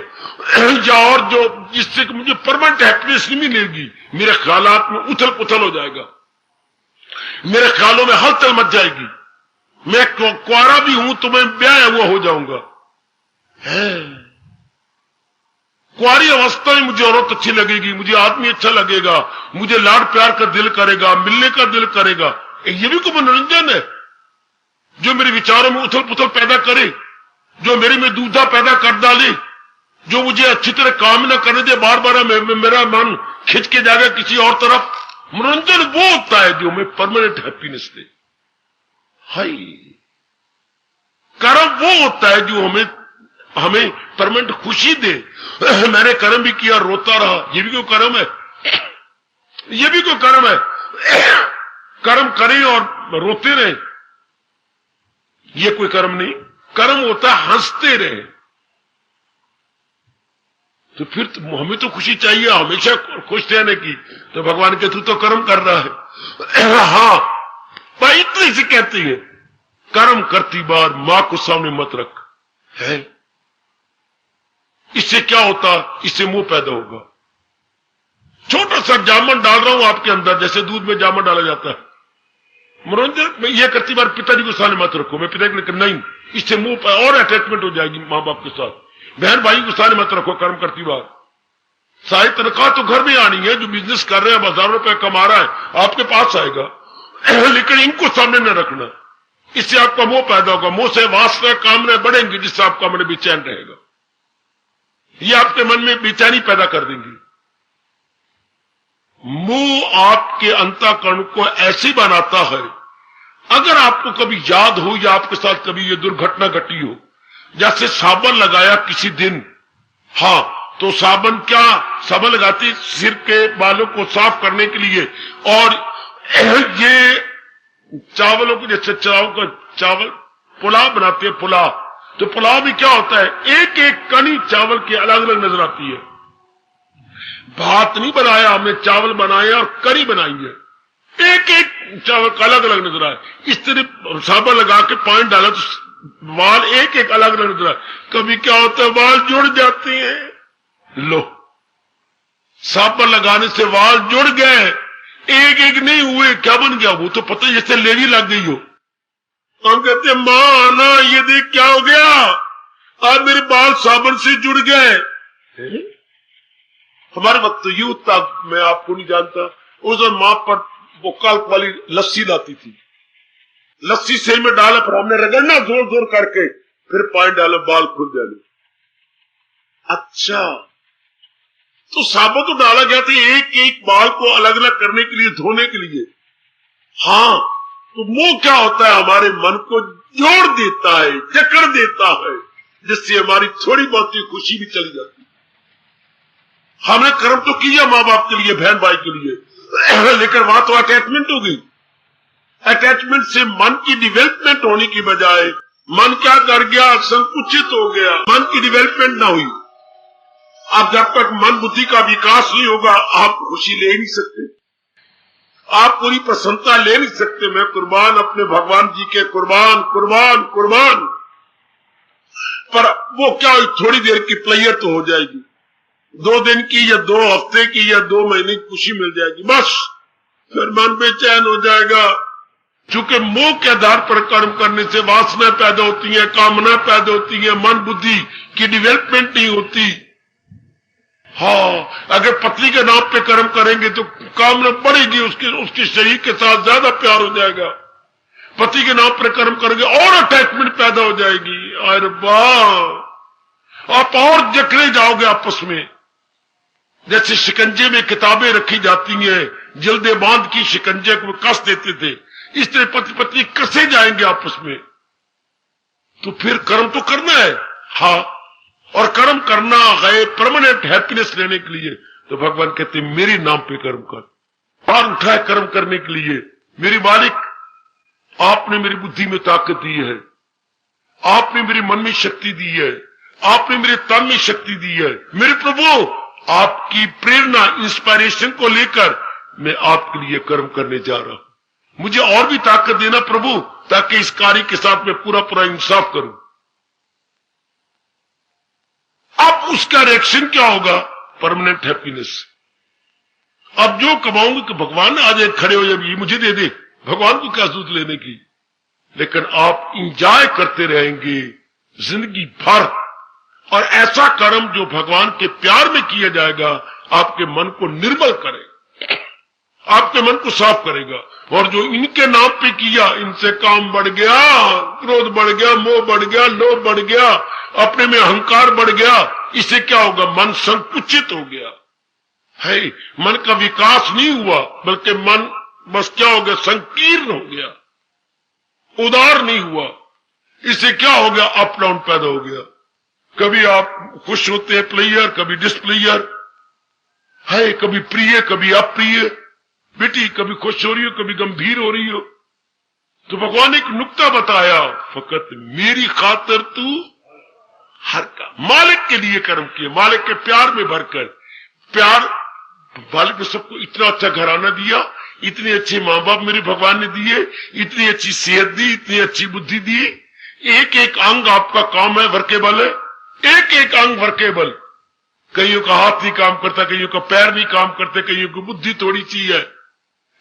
[SPEAKER 3] या और जो जिससे मुझे परमानेंट हैप्पीनेस नहीं मिलेगी, मेरे ख्यालात में उथल पुथल हो जाएगा, मेरे ख्यालों में हलचल मच जाएगी, मैं कुआरा भी हूं तो मैं ब्याह हुआ हो जाऊंगा। कुआरी अवस्था में मुझे औरत अच्छी लगेगी, मुझे आदमी अच्छा लगेगा, मुझे लाड प्यार का दिल करेगा, मिलने का दिल करेगा। ये भी कोई मनोरंजन है जो मेरे विचारों में उथल पुथल पैदा करे, जो मेरे में दूधा पैदा कर डाले, जो मुझे अच्छी तरह काम न करने दे, बार बार मेरा मन खिंच के जाएगा किसी और तरफ। मनोरंजन वो होता है जो हमें परमानेंट हैप्पीनेस दे। हाय, कर्म वो होता है जो हमें परमानेंट खुशी दे। मैंने कर्म भी किया, रोता रहा, ये भी कोई कर्म है? ये भी कोई कर्म है? कर्म करें और रोते रहे, ये कोई कर्म नहीं। कर्म होता है हंसते रहे। तो फिर तो हमें तो खुशी चाहिए हमेशा खुश रहने की, तो भगवान के तू तो कर्म कर रहा है। हाँ भाई, इतने से कहती है, कर्म करती बार मां को सामने मत रख है। इससे क्या होता? इससे मुंह पैदा होगा। छोटा सा जामन डाल रहा हूं आपके अंदर, जैसे दूध में जामन डाला जाता है। मनोरंजन ये करती बार पिताजी को सामने मत रखो, मैं पिताजी को नहीं, इससे मुंह पर और अटैचमेंट हो जाएगी मां बाप के साथ। बहन भाई को सामने मत रखो कर्म करती बार। सारी तनख्वाह तो घर में आनी है, जो बिजनेस कर रहे हैं, हजारों रुपए कमा रहा है, आपके पास आएगा, लेकिन इनको सामने न रखना। इससे आपका मोह पैदा होगा, मोह से वासना कामना बढ़ेंगी, जिससे आपका मन बेचैन रहेगा। ये आपके मन में बेचैनी पैदा कर देंगी। मोह आपके अंतःकरण को ऐसी बनाता है, अगर आपको कभी याद हो या आपके साथ कभी ये दुर्घटना घटी हो, जैसे साबुन लगाया किसी दिन, हाँ, तो साबुन लगाती सिर के बालों को साफ करने के लिए, और ये चावलों को, जैसे चावल पुलाव बनाते हैं, पुलाव, तो पुलाव में क्या होता है, एक एक कणी चावल की अलग अलग नजर आती है। भात नहीं बनाया हमने, चावल बनाए और करी बनाई है, एक एक चावल का अलग अलग नजर आए। इस तरह साबुन लगा के पानी डाला तो वाल एक एक अलग अलग नजर आए। कभी क्या होता है, वाल जुड़ जाते हैं। लो, साबुन लगाने से वाल जुड़ गए, एक एक नहीं हुए, क्या बन गया? वो तो पता जैसे लेवी लग गई हो। हम कहते हैं, मां ना ये देख क्या हो गया, आज मेरे बाल साबुन से जुड़ गए। हमारे वक्त तो यूथ था, मैं आपको नहीं जानता, उस दिन मां पर वो काल्प वाली लस्सी लाती थी, लस्सी सिर में डाला, पर हमने रगड़ना जोर जोर करके, फिर पानी डाला, बाल खुल जाने। अच्छा, तो साबुन तो डाला गया था एक एक बाल को अलग अलग करने के लिए, धोने के लिए। हाँ, तो मोह क्या होता है, हमारे मन को जोड़ देता है, जकड़ देता है, जिससे हमारी थोड़ी बहुत खुशी भी चली जाती है। हमने कर्म तो किया मां बाप के लिए, बहन भाई के लिए, लेकिन वहां तो अटैचमेंट हो गई। अटैचमेंट से मन की डेवलपमेंट होने की बजाय मन क्या कर गया, संकुचित हो गया, मन की डेवलपमेंट ना हुई। अब जब तक मन बुद्धि का विकास नहीं होगा, आप खुशी ले नहीं सकते, आप पूरी प्रसन्नता ले नहीं सकते। मैं कुर्बान अपने भगवान जी के, कुर्बान कुर्बान कुर्बान। पर वो क्या, थोड़ी देर की प्लेयर तो हो जाएगी, 2 दिन की या 2 हफ्ते की या 2 महीने की खुशी मिल जाएगी, बस फिर मन बेचैन हो जाएगा। चूंकि मोह के आधार पर कर्म करने से वासना पैदा होती है, कामना पैदा होती है, मन बुद्धि की डेवलपमेंट नहीं होती। हाँ, अगर पत्नी के नाम पे कर्म करेंगे तो कामना बढ़ेगी, उसके शरीर के साथ ज्यादा प्यार हो जाएगा। पति के नाम पर कर्म करेंगे और अटैचमेंट पैदा हो जाएगी। अरे वाह, आप और जकड़े जाओगे आपस में। जैसे शिकंजे में किताबें रखी जाती हैं, जल्दे बांध की शिकंजे को कस देते थे, इस तरह पति पत्नी कसे जाएंगे आपस में। तो फिर कर्म तो करना है, हाँ, और कर्म करना है परमानेंट हैप्पीनेस लेने के लिए। तो भगवान कहते मेरे नाम पे कर्म कर, और उठाए कर्म करने के लिए। मेरे मालिक, आपने मेरी बुद्धि में ताकत दी है, आपने मेरे मन में शक्ति दी है, आपने मेरे तन में शक्ति दी है। मेरे प्रभु, आपकी प्रेरणा, इंस्पिरेशन को लेकर मैं आपके लिए कर्म करने जा रहा हूं। मुझे और भी ताकत देना प्रभु, ताकि इस कार्य के साथ मैं पूरा पूरा इंसाफ करूं। अब उसका रिएक्शन क्या होगा? Permanent happiness. अब जो कमाऊंगा कि भगवान आ जाए, खड़े हो जाए, ये मुझे दे दे, भगवान को क्या जरूरत लेने की। लेकिन आप इंजॉय करते रहेंगे जिंदगी भर, और ऐसा कर्म जो भगवान के प्यार में किया जाएगा आपके मन को निर्मल करेगा, आपके मन को साफ करेगा। और जो इनके नाम पे किया, इनसे काम बढ़ गया, क्रोध बढ़ गया, मोह बढ़ गया, लोभ बढ़ गया, अपने में अहंकार बढ़ गया, इससे क्या होगा? मन संकुचित हो गया है, मन का विकास नहीं हुआ, बल्कि मन बस क्या हो गया? संकीर्ण हो गया, उदार नहीं हुआ। इससे क्या हो गया? अप डाउन पैदा हो गया। कभी आप खुश होते हैं प्लेयर, कभी डिसप्लेयर है, कभी प्रिय कभी अप्रिय। बेटी कभी खुश हो रही हो, कभी गंभीर हो रही हो। तो भगवान ने एक नुक्ता बताया, फकत मेरी खातिर तू हर का। मालिक के लिए कर्म किए, मालिक के प्यार में भरकर। प्यार, मालिक ने सबको इतना अच्छा घराना दिया, इतने अच्छे मां बाप मेरे भगवान ने दिए, इतनी अच्छी सेहत दी, इतनी अच्छी बुद्धि दी। एक एक अंग आपका काम है, वर्केबल है, एक एक अंग वर्केबल। कईयों का हाथ नहीं काम करता, कईयों का पैर नहीं काम करते, कईयों की बुद्धि थोड़ी सी है,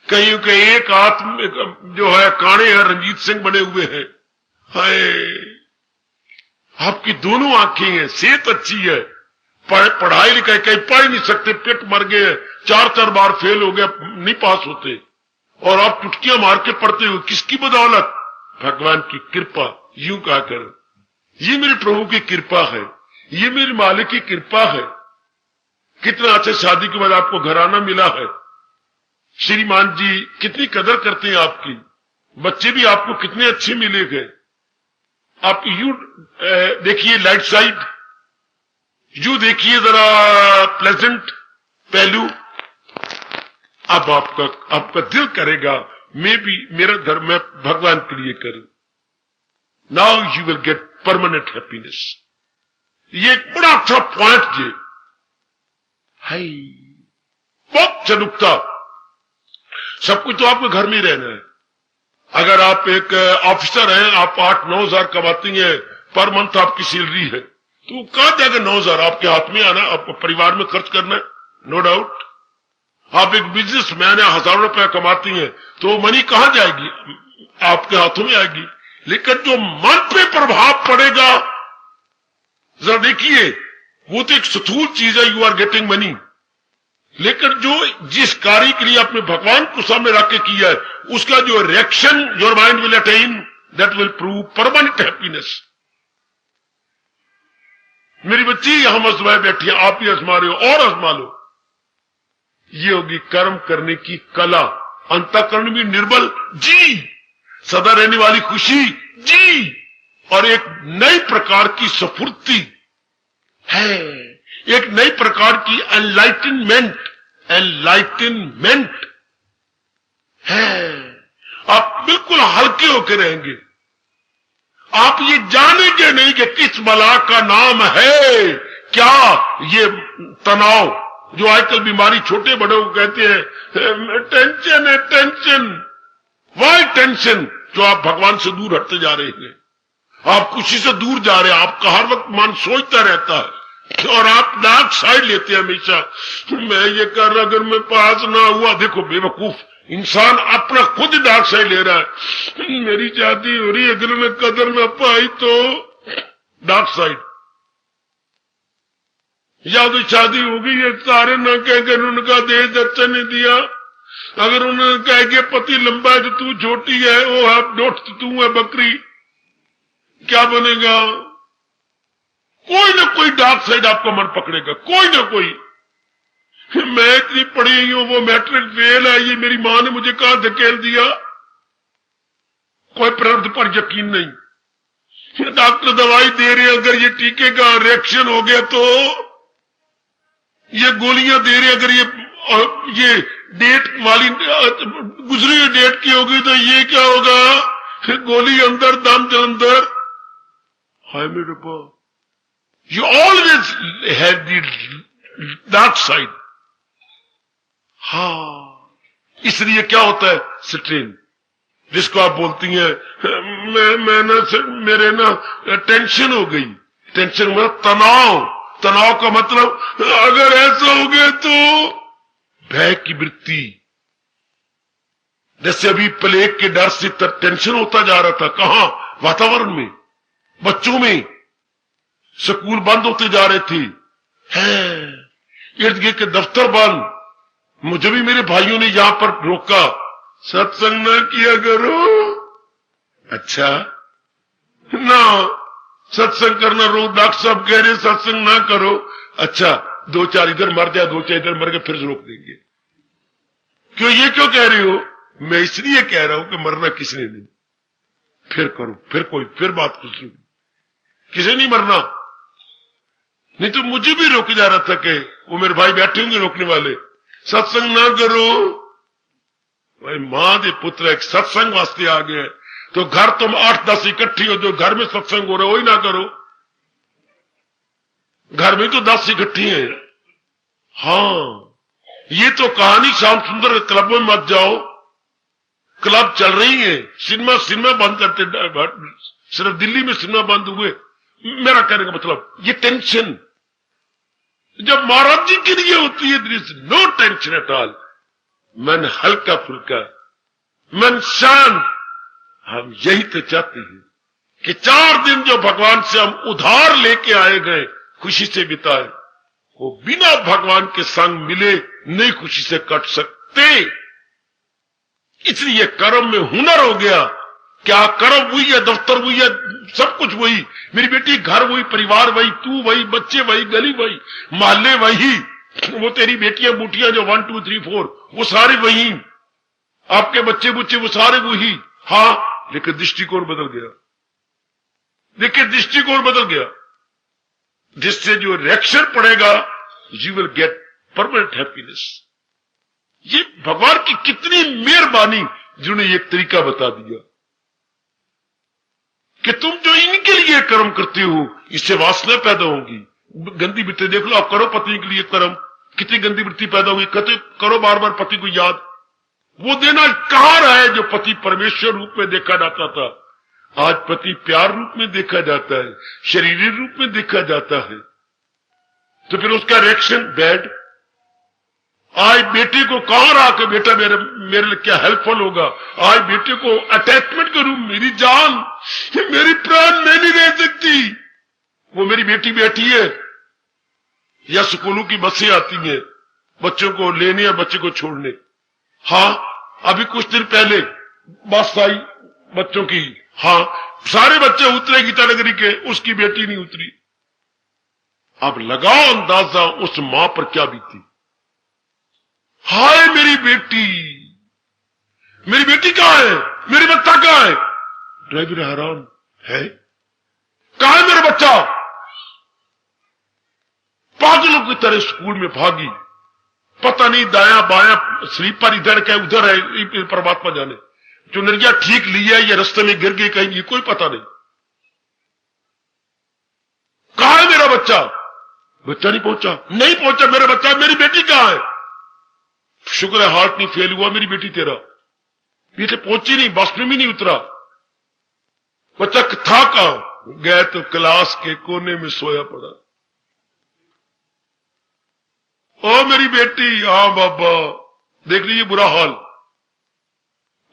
[SPEAKER 3] कईयों के एक हाथ में जो है काणे है, रंजीत सिंह बने हुए हैं। हाय, आपकी दोनों आंखें हैं, सेहत अच्छी है, पढ़ाई लिखाई कहीं पढ़ नहीं सकते, पेट मर गए, 4-4 बार फेल हो गया, नहीं पास होते, और आप चुटकियां मार के पढ़ते हो। किसकी बदौलत? भगवान की कृपा। यूं कहा कर, ये मेरे प्रभु की कृपा है, ये मेरे मालिक की कृपा है। कितना अच्छा शादी के बाद आपको घराना मिला है, श्रीमान जी कितनी कदर करते हैं आपकी, बच्चे भी आपको कितने अच्छे मिले गए। आप यू देखिए लाइट साइड, यू देखिए जरा प्लेजेंट पहलू। अब आपका दिल करेगा मैं भी मेरा धर्म मैं भगवान के लिए करूं। Now you will get permanent happiness. ये एक बड़ा अच्छा पॉइंट ये है, बहुत अच्छा नुक्ता। सब कुछ तो आपको घर में ही रहना है। अगर आप एक ऑफिसर हैं, आप 8-9 हजार कमाती हैं पर मंथ, आपकी सैलरी है, तो कहां जाएगा 9 हजार? आपके हाथ में आना, आपको परिवार में खर्च करना है, नो डाउट। आप एक बिजनेसमैन है, हजारों रुपया कमाती हैं, तो मनी कहां जाएगी? आपके हाथों में आएगी। लेकिन जो मन पे प्रभाव पड़ेगा, जरा देखिए, वो तो एक स्थूल चीज है, यू आर गेटिंग मनी। लेकिन जो जिस कार्य के लिए आपने भगवान को सामने रख के किया है, उसका जो reaction your mind will attain, that will prove permanent happiness. मेरी बच्ची यहां मजमाए बैठी है, आप भी आजमा रहे हो, और आजमा लो। ये होगी कर्म करने की कला। अंतःकरण भी निर्बल जी, सदा रहने वाली खुशी जी, और एक नई प्रकार की स्फूर्ति है, एक नई प्रकार की एनलाइटनमेंट है। आप बिल्कुल हल्के होकर रहेंगे। आप ये जानेंगे नहीं कि किस बला का नाम है क्या। ये तनाव जो आजकल बीमारी छोटे बड़े को कहते हैं, टेंशन है, टेंशन। Y tension? जो आप भगवान से दूर हटते जा रहे हैं, आप खुशी से दूर जा रहे हैं, आपका हर वक्त मन सोचता रहता है, और आप डार्क साइड लेते हैं हमेशा। मैं ये कर रहा, अगर मैं पास ना हुआ। देखो बेवकूफ इंसान अपना खुद डार्क साइड ले रहा है। मेरी शादी हो रही है, अगर मैं कदर न पाई तो डार्क साइड। या तो शादी हो गई है, सारे न कह उनका देश अच्छा नहीं दिया। अगर उन्होंने कह के पति लंबा है तो तू छोटी है, वो है डोट तू है बकरी, क्या बनेगा? कोई ना कोई डार्क साइड आपका मन पकड़ेगा, कोई ना कोई। मैं इतनी पढ़ी हूं, वो मैट्रिक फेल है, ये मेरी मां ने मुझे कहां धकेल दिया। कोई प्रारब्ध पर यकीन नहीं। डॉक्टर दवाई दे रहे, अगर ये टीके का रिएक्शन हो गया तो ये गोलियां दे रहे, अगर ये डेट वाली गुजरी हुई डेट की होगी तो ये क्या होगा? गोली अंदर, दम जलंदर। हाय मेरे रब्बा, you always have the dark side. हाँ, इसलिए क्या होता है स्ट्रेन, जिसको आप बोलती हैं मैं मेरे ना टेंशन हो गई। टेंशन मतलब तनाव। तनाव का मतलब अगर ऐसा हो गया तो भय की वृत्ति। जैसे अभी प्लेग के डर से टेंशन होता जा रहा था, कहां, वातावरण में, बच्चों में, स्कूल बंद होते जा रहे थे, इर्द गिर्द के दफ्तर बंद। मुझे भी मेरे भाइयों ने यहां पर रोका, सत्संग ना किया करो। अच्छा ना, सत्संग करना रोक, डॉक्टर साहब कह रहे सत्संग ना करो। अच्छा, 2-4 इधर मर जाए, 2-4 इधर मर गए, फिर रोक देंगे। क्यों, ये क्यों कह रही हो? मैं इसलिए कह रहा हूं कि मरना किसने नहीं। फिर करो, फिर बात कुछ नहीं, किसे नहीं मरना। नहीं तो मुझे भी रोक जा रहा था कि वो मेरे भाई बैठे होंगे रोकने वाले, सत्संग ना करो। भाई मां दे पुत्र एक सत्संग वास्ते आ गए, तो घर तुम 8-10 इकट्ठी हो, जो घर में सत्संग हो रहा है वही ना करो। घर में तो 10 इकट्ठी हैं। हाँ, ये तो कहानी श्याम सुंदर क्लब में मत जाओ, क्लब चल रही है, सिनेमा बंद करते, सिर्फ दिल्ली में सिनेमा बंद हुए। मेरा कहने का मतलब ये टेंशन जब महाराज जी के लिए होती है, there is no tension at all. मन हल्का फुल्का, मन शांत। हम यही तो चाहते हैं कि 4 दिन जो भगवान से हम उधार लेके आए गए, खुशी से बिताए, वो बिना भगवान के संग मिले नहीं खुशी से कट सकते। इसलिए कर्म में हुनर हो गया। क्या कर्म वही है, दफ्तर वही है, सब कुछ वही, मेरी बेटी घर वही, परिवार वही, तू वही, बच्चे वही, गली वही, मोहल्ले वही, वो तेरी बेटियां बूटियां जो 1 2 3 4 वो सारे वही, आपके बच्चे बुच्चे वो सारे वही। हाँ, लेकिन दृष्टिकोण बदल गया। देखिए, दृष्टिकोण बदल गया, जिससे जो रिएक्शन पड़ेगा, you will get permanent happiness. ये भगवान की कितनी मेहरबानी, जिन्होंने एक तरीका बता दिया कि तुम जो इनके लिए कर्म करते हो, इससे वासना पैदा होगी। गंदी वृत्ति देख लो, आप करो पति के लिए कर्म, कितनी गंदी वृत्ति पैदा होगी। करो बार बार पति को याद। वो देना कहां रहा है जो पति परमेश्वर रूप में देखा जाता था, आज पति प्यार रूप में देखा जाता है, शरीरी रूप में देखा जाता है। तो फिर उसका रिएक्शन बैड। आज बेटे को कहां रहा कि बेटा मेरे लिए क्या हेल्पफुल होगा। आज बेटे को अटैचमेंट करूं, मेरी जान, मेरी प्राण, मैं नहीं रह सकती। वो मेरी बेटी बैठी है, या स्कूलों की बसें आती हैं बच्चों को लेने या बच्चे को छोड़ने। हाँ, अभी कुछ दिन पहले बस आई बच्चों की, हाँ, सारे बच्चे उतरे गीता नगरी के, उसकी बेटी नहीं उतरी। अब लगाओ अंदाजा उस मां पर क्या बीती। हाय मेरी बेटी कहां है, मेरी बच्चा कहां है। ड्राइवर हैरान है, कहां है मेरा बच्चा। पागलों की तरह स्कूल में भागी, पता नहीं दाया बाया, स्लीपर इधर क्या उधर है, परमात्मा जाने। चुनरिया ठीक लिया या रास्ते में गिर गई कहीं, ये कोई पता नहीं। कहां है मेरा बच्चा। बच्चा नहीं पहुंचा मेरा बच्चा। मेरी बेटी कहां है। शुक्र है हार्ट नहीं फेल हुआ, मेरी बेटी तेरा। बेटे पहुंची नहीं, बस में भी नहीं उतरा। बच्चा था कहां। गया तो क्लास के कोने में सोया पड़ा। ओ मेरी बेटी, हाँ बाबा, देख लीजिए बुरा हाल।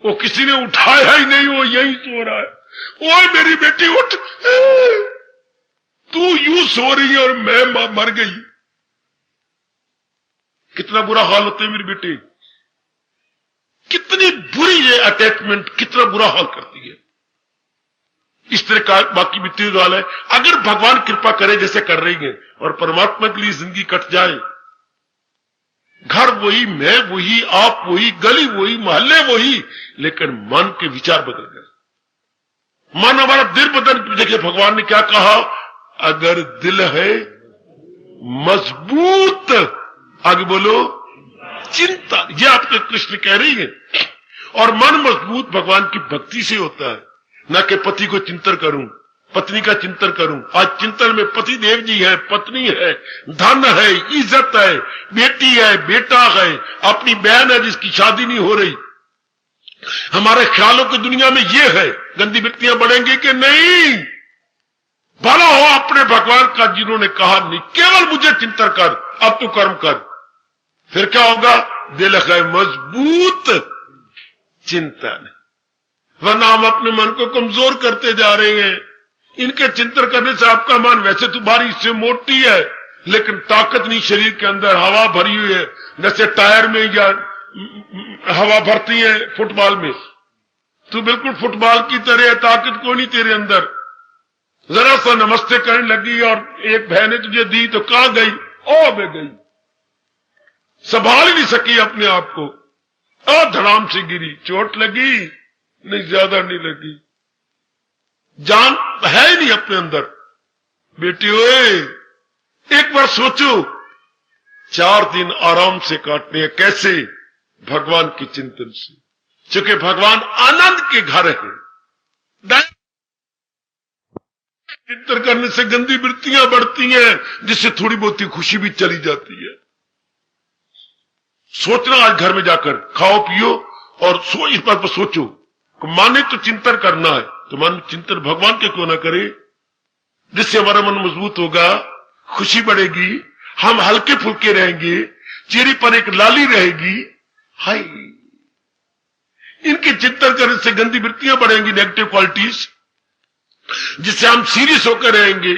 [SPEAKER 3] वो किसी ने उठाया ही नहीं, वो यही सो रहा है। ओ मेरी बेटी उठ, तू यूं सो रही है और मैं मर गई। कितना बुरा हाल होता है मेरी बेटी। कितनी बुरी ये अटैचमेंट, कितना बुरा हाल करती है। इस तरह का बाकी बीती हुई हाल है। अगर भगवान कृपा करे जैसे कर रही है और परमात्मा के लिए जिंदगी कट जाए, घर वही, मैं वही, आप वही, गली वही, मोहल्ले वही, लेकिन मन के विचार बदल गए। मन हमारा दिल बदल। देखिए भगवान ने क्या कहा, अगर दिल है मजबूत, आगे बोलो, चिंता। ये आपके कृष्ण कह रही है। और मन मजबूत भगवान की भक्ति से होता है, ना कि पति को चिंतन करूं, पत्नी का चिंतन करूं। आज चिंतन में पति देव जी है, पत्नी है, धन है, इज्जत है, बेटी है, बेटा है, अपनी बहन है जिसकी शादी नहीं हो रही। हमारे ख्यालों की दुनिया में ये है, गंदी वृत्तियां बढ़ेंगी कि नहीं? भला हो अपने भगवान का, जिन्होंने कहा नहीं केवल मुझे चिंतन कर, अब तू कर्म कर। फिर क्या होगा? दिल है मजबूत चिंतन, वरना हम अपने मन को कमजोर करते जा रहे हैं। इनके चिंतन करने से आपका मन वैसे तो भारी से मोटी है, लेकिन ताकत नहीं शरीर के अंदर, हवा भरी हुई है। जैसे टायर में या हवा भरती है फुटबॉल में, तू बिल्कुल फुटबॉल की तरह है, ताकत को नहीं तेरे अंदर। जरा सा नमस्ते करने लगी और एक बहन ने तुझे दी तो कहां गई? ओ में गई, संभाल ही नहीं सकी अपने आप को, धड़ाम से गिरी। चोट लगी? नहीं, ज्यादा नहीं लगी, जान है ही नहीं अपने अंदर। बेटी ओए, एक बार सोचो, 4 दिन आराम से काटने हैं। कैसे? भगवान के चिंतन से। क्योंकि भगवान आनंद के घर है। चिंतन करने से गंदी वृत्तियां बढ़ती हैं, जिससे थोड़ी बहुत खुशी भी चली जाती है। सोचना, आज घर में जाकर खाओ पियो और इस बात पर सोचो, माने तो चिंतन करना है, तो मन चिंतन भगवान के क्यों ना करे, जिससे हमारा मन मजबूत होगा, खुशी बढ़ेगी, हम हल्के फुल्के रहेंगे, चेहरे पर एक लाली रहेगी। हाय, इनके चिंतन करने से गंदी वृत्तियां बढ़ेंगी, नेगेटिव क्वालिटीज, जिससे हम सीरियस होकर रहेंगे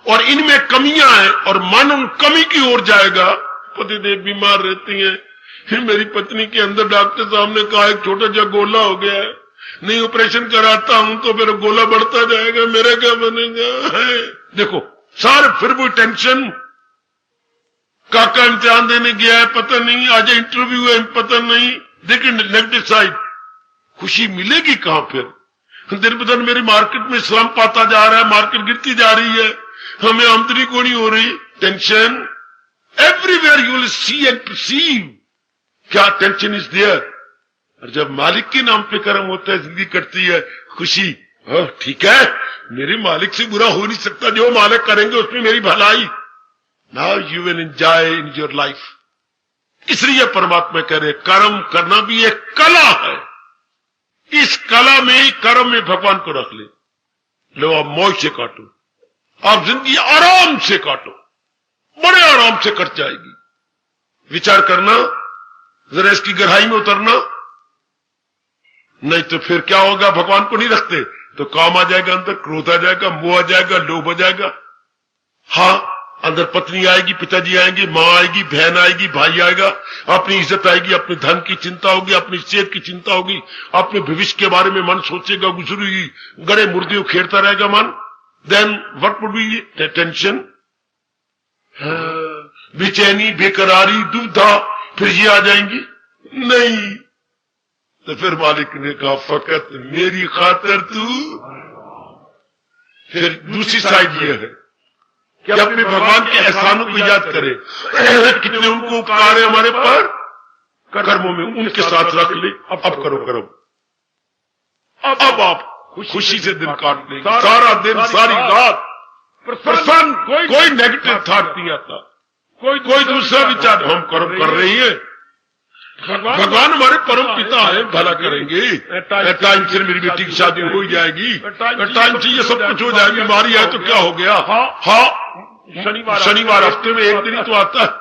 [SPEAKER 3] और इनमें कमियां हैं और मन उन कमी की ओर जाएगा। पतिदेव बीमार रहती हैं, फिर मेरी पत्नी के अंदर डॉक्टर साहब ने कहा एक छोटा सा गोला हो गया है, नहीं ऑपरेशन कराता हूं तो फिर गोला बढ़ता जाएगा, मेरा क्या बनेगा? है देखो सारे, फिर वो टेंशन, काका इम्तिहान देने गया है पता नहीं, आज इंटरव्यू है पता नहीं। देखिए नेगेटिव साइड, खुशी मिलेगी कहां? फिर दिन ब दिन मेरी मार्केट में स्लम्प आता जा रहा है, मार्केट गिरती जा रही है, हमें आमदनी को नहीं हो रही, tension everywhere you will see and perceive. क्या टेंशन इज देयर? और जब मालिक के नाम पे कर्म होता है, जिंदगी कटती है, खुशी, ठीक है, मेरे मालिक से बुरा हो नहीं सकता, जो मालिक करेंगे उसमें मेरी भलाई। Now you will enjoy in your life. इसलिए परमात्मा कह रहे कर्म करना भी एक कला है, इस कला में ही कर्म में भगवान को रख ले। लो आप मौज से काटो, आप जिंदगी आराम से काटो, बड़े आराम से कट जाएगी। विचार करना, जरा इसकी गहराई में उतरना, नहीं तो फिर क्या होगा? भगवान को नहीं रखते तो काम आ जाएगा, अंदर क्रोध आ जाएगा, मोह आ जाएगा, लोभ आ जाएगा। हाँ, अंदर पत्नी आएगी, पिताजी आएंगे, माँ आएगी, बहन आएगी, भाई आएगा, अपनी इज्जत आएगी, अपने धन की चिंता होगी, अपनी सेहत की चिंता होगी, अपने भविष्य के बारे में मन सोचेगा, गुजरेगी, गड़े मुर्दे खेड़ता रहेगा मन। Then what would be tension, बेचैनी, बेकरारी, दुविधा, फिर ये आ जाएंगी। नहीं, तो फिर मालिक ने कहा फकत मेरी खातिर तू। फिर दूसरी साइड ये है कि अपने भगवान के एहसानों को याद करे, कितने उनको उपकार है हमारे पर, कर्मों में उनके साथ रख ले। अब करो कर्म, अब आप खुशी से दिन काट लेंगे, सारा दिन, सारी रात प्रसन्न, कोई नेगेटिव थॉट नहीं आता, कोई दूसरा विचार। हम कर्म कर रही है, भगवान हमारे परम पिता है, भला करेंगे। टाइम से मेरी बेटी की शादी हो जाएगी, टाइम से ये सब कुछ हो जाएगी, बीमारी है तो क्या हो गया? हाँ, शनिवार हफ्ते में एक दिन ही तो आता है।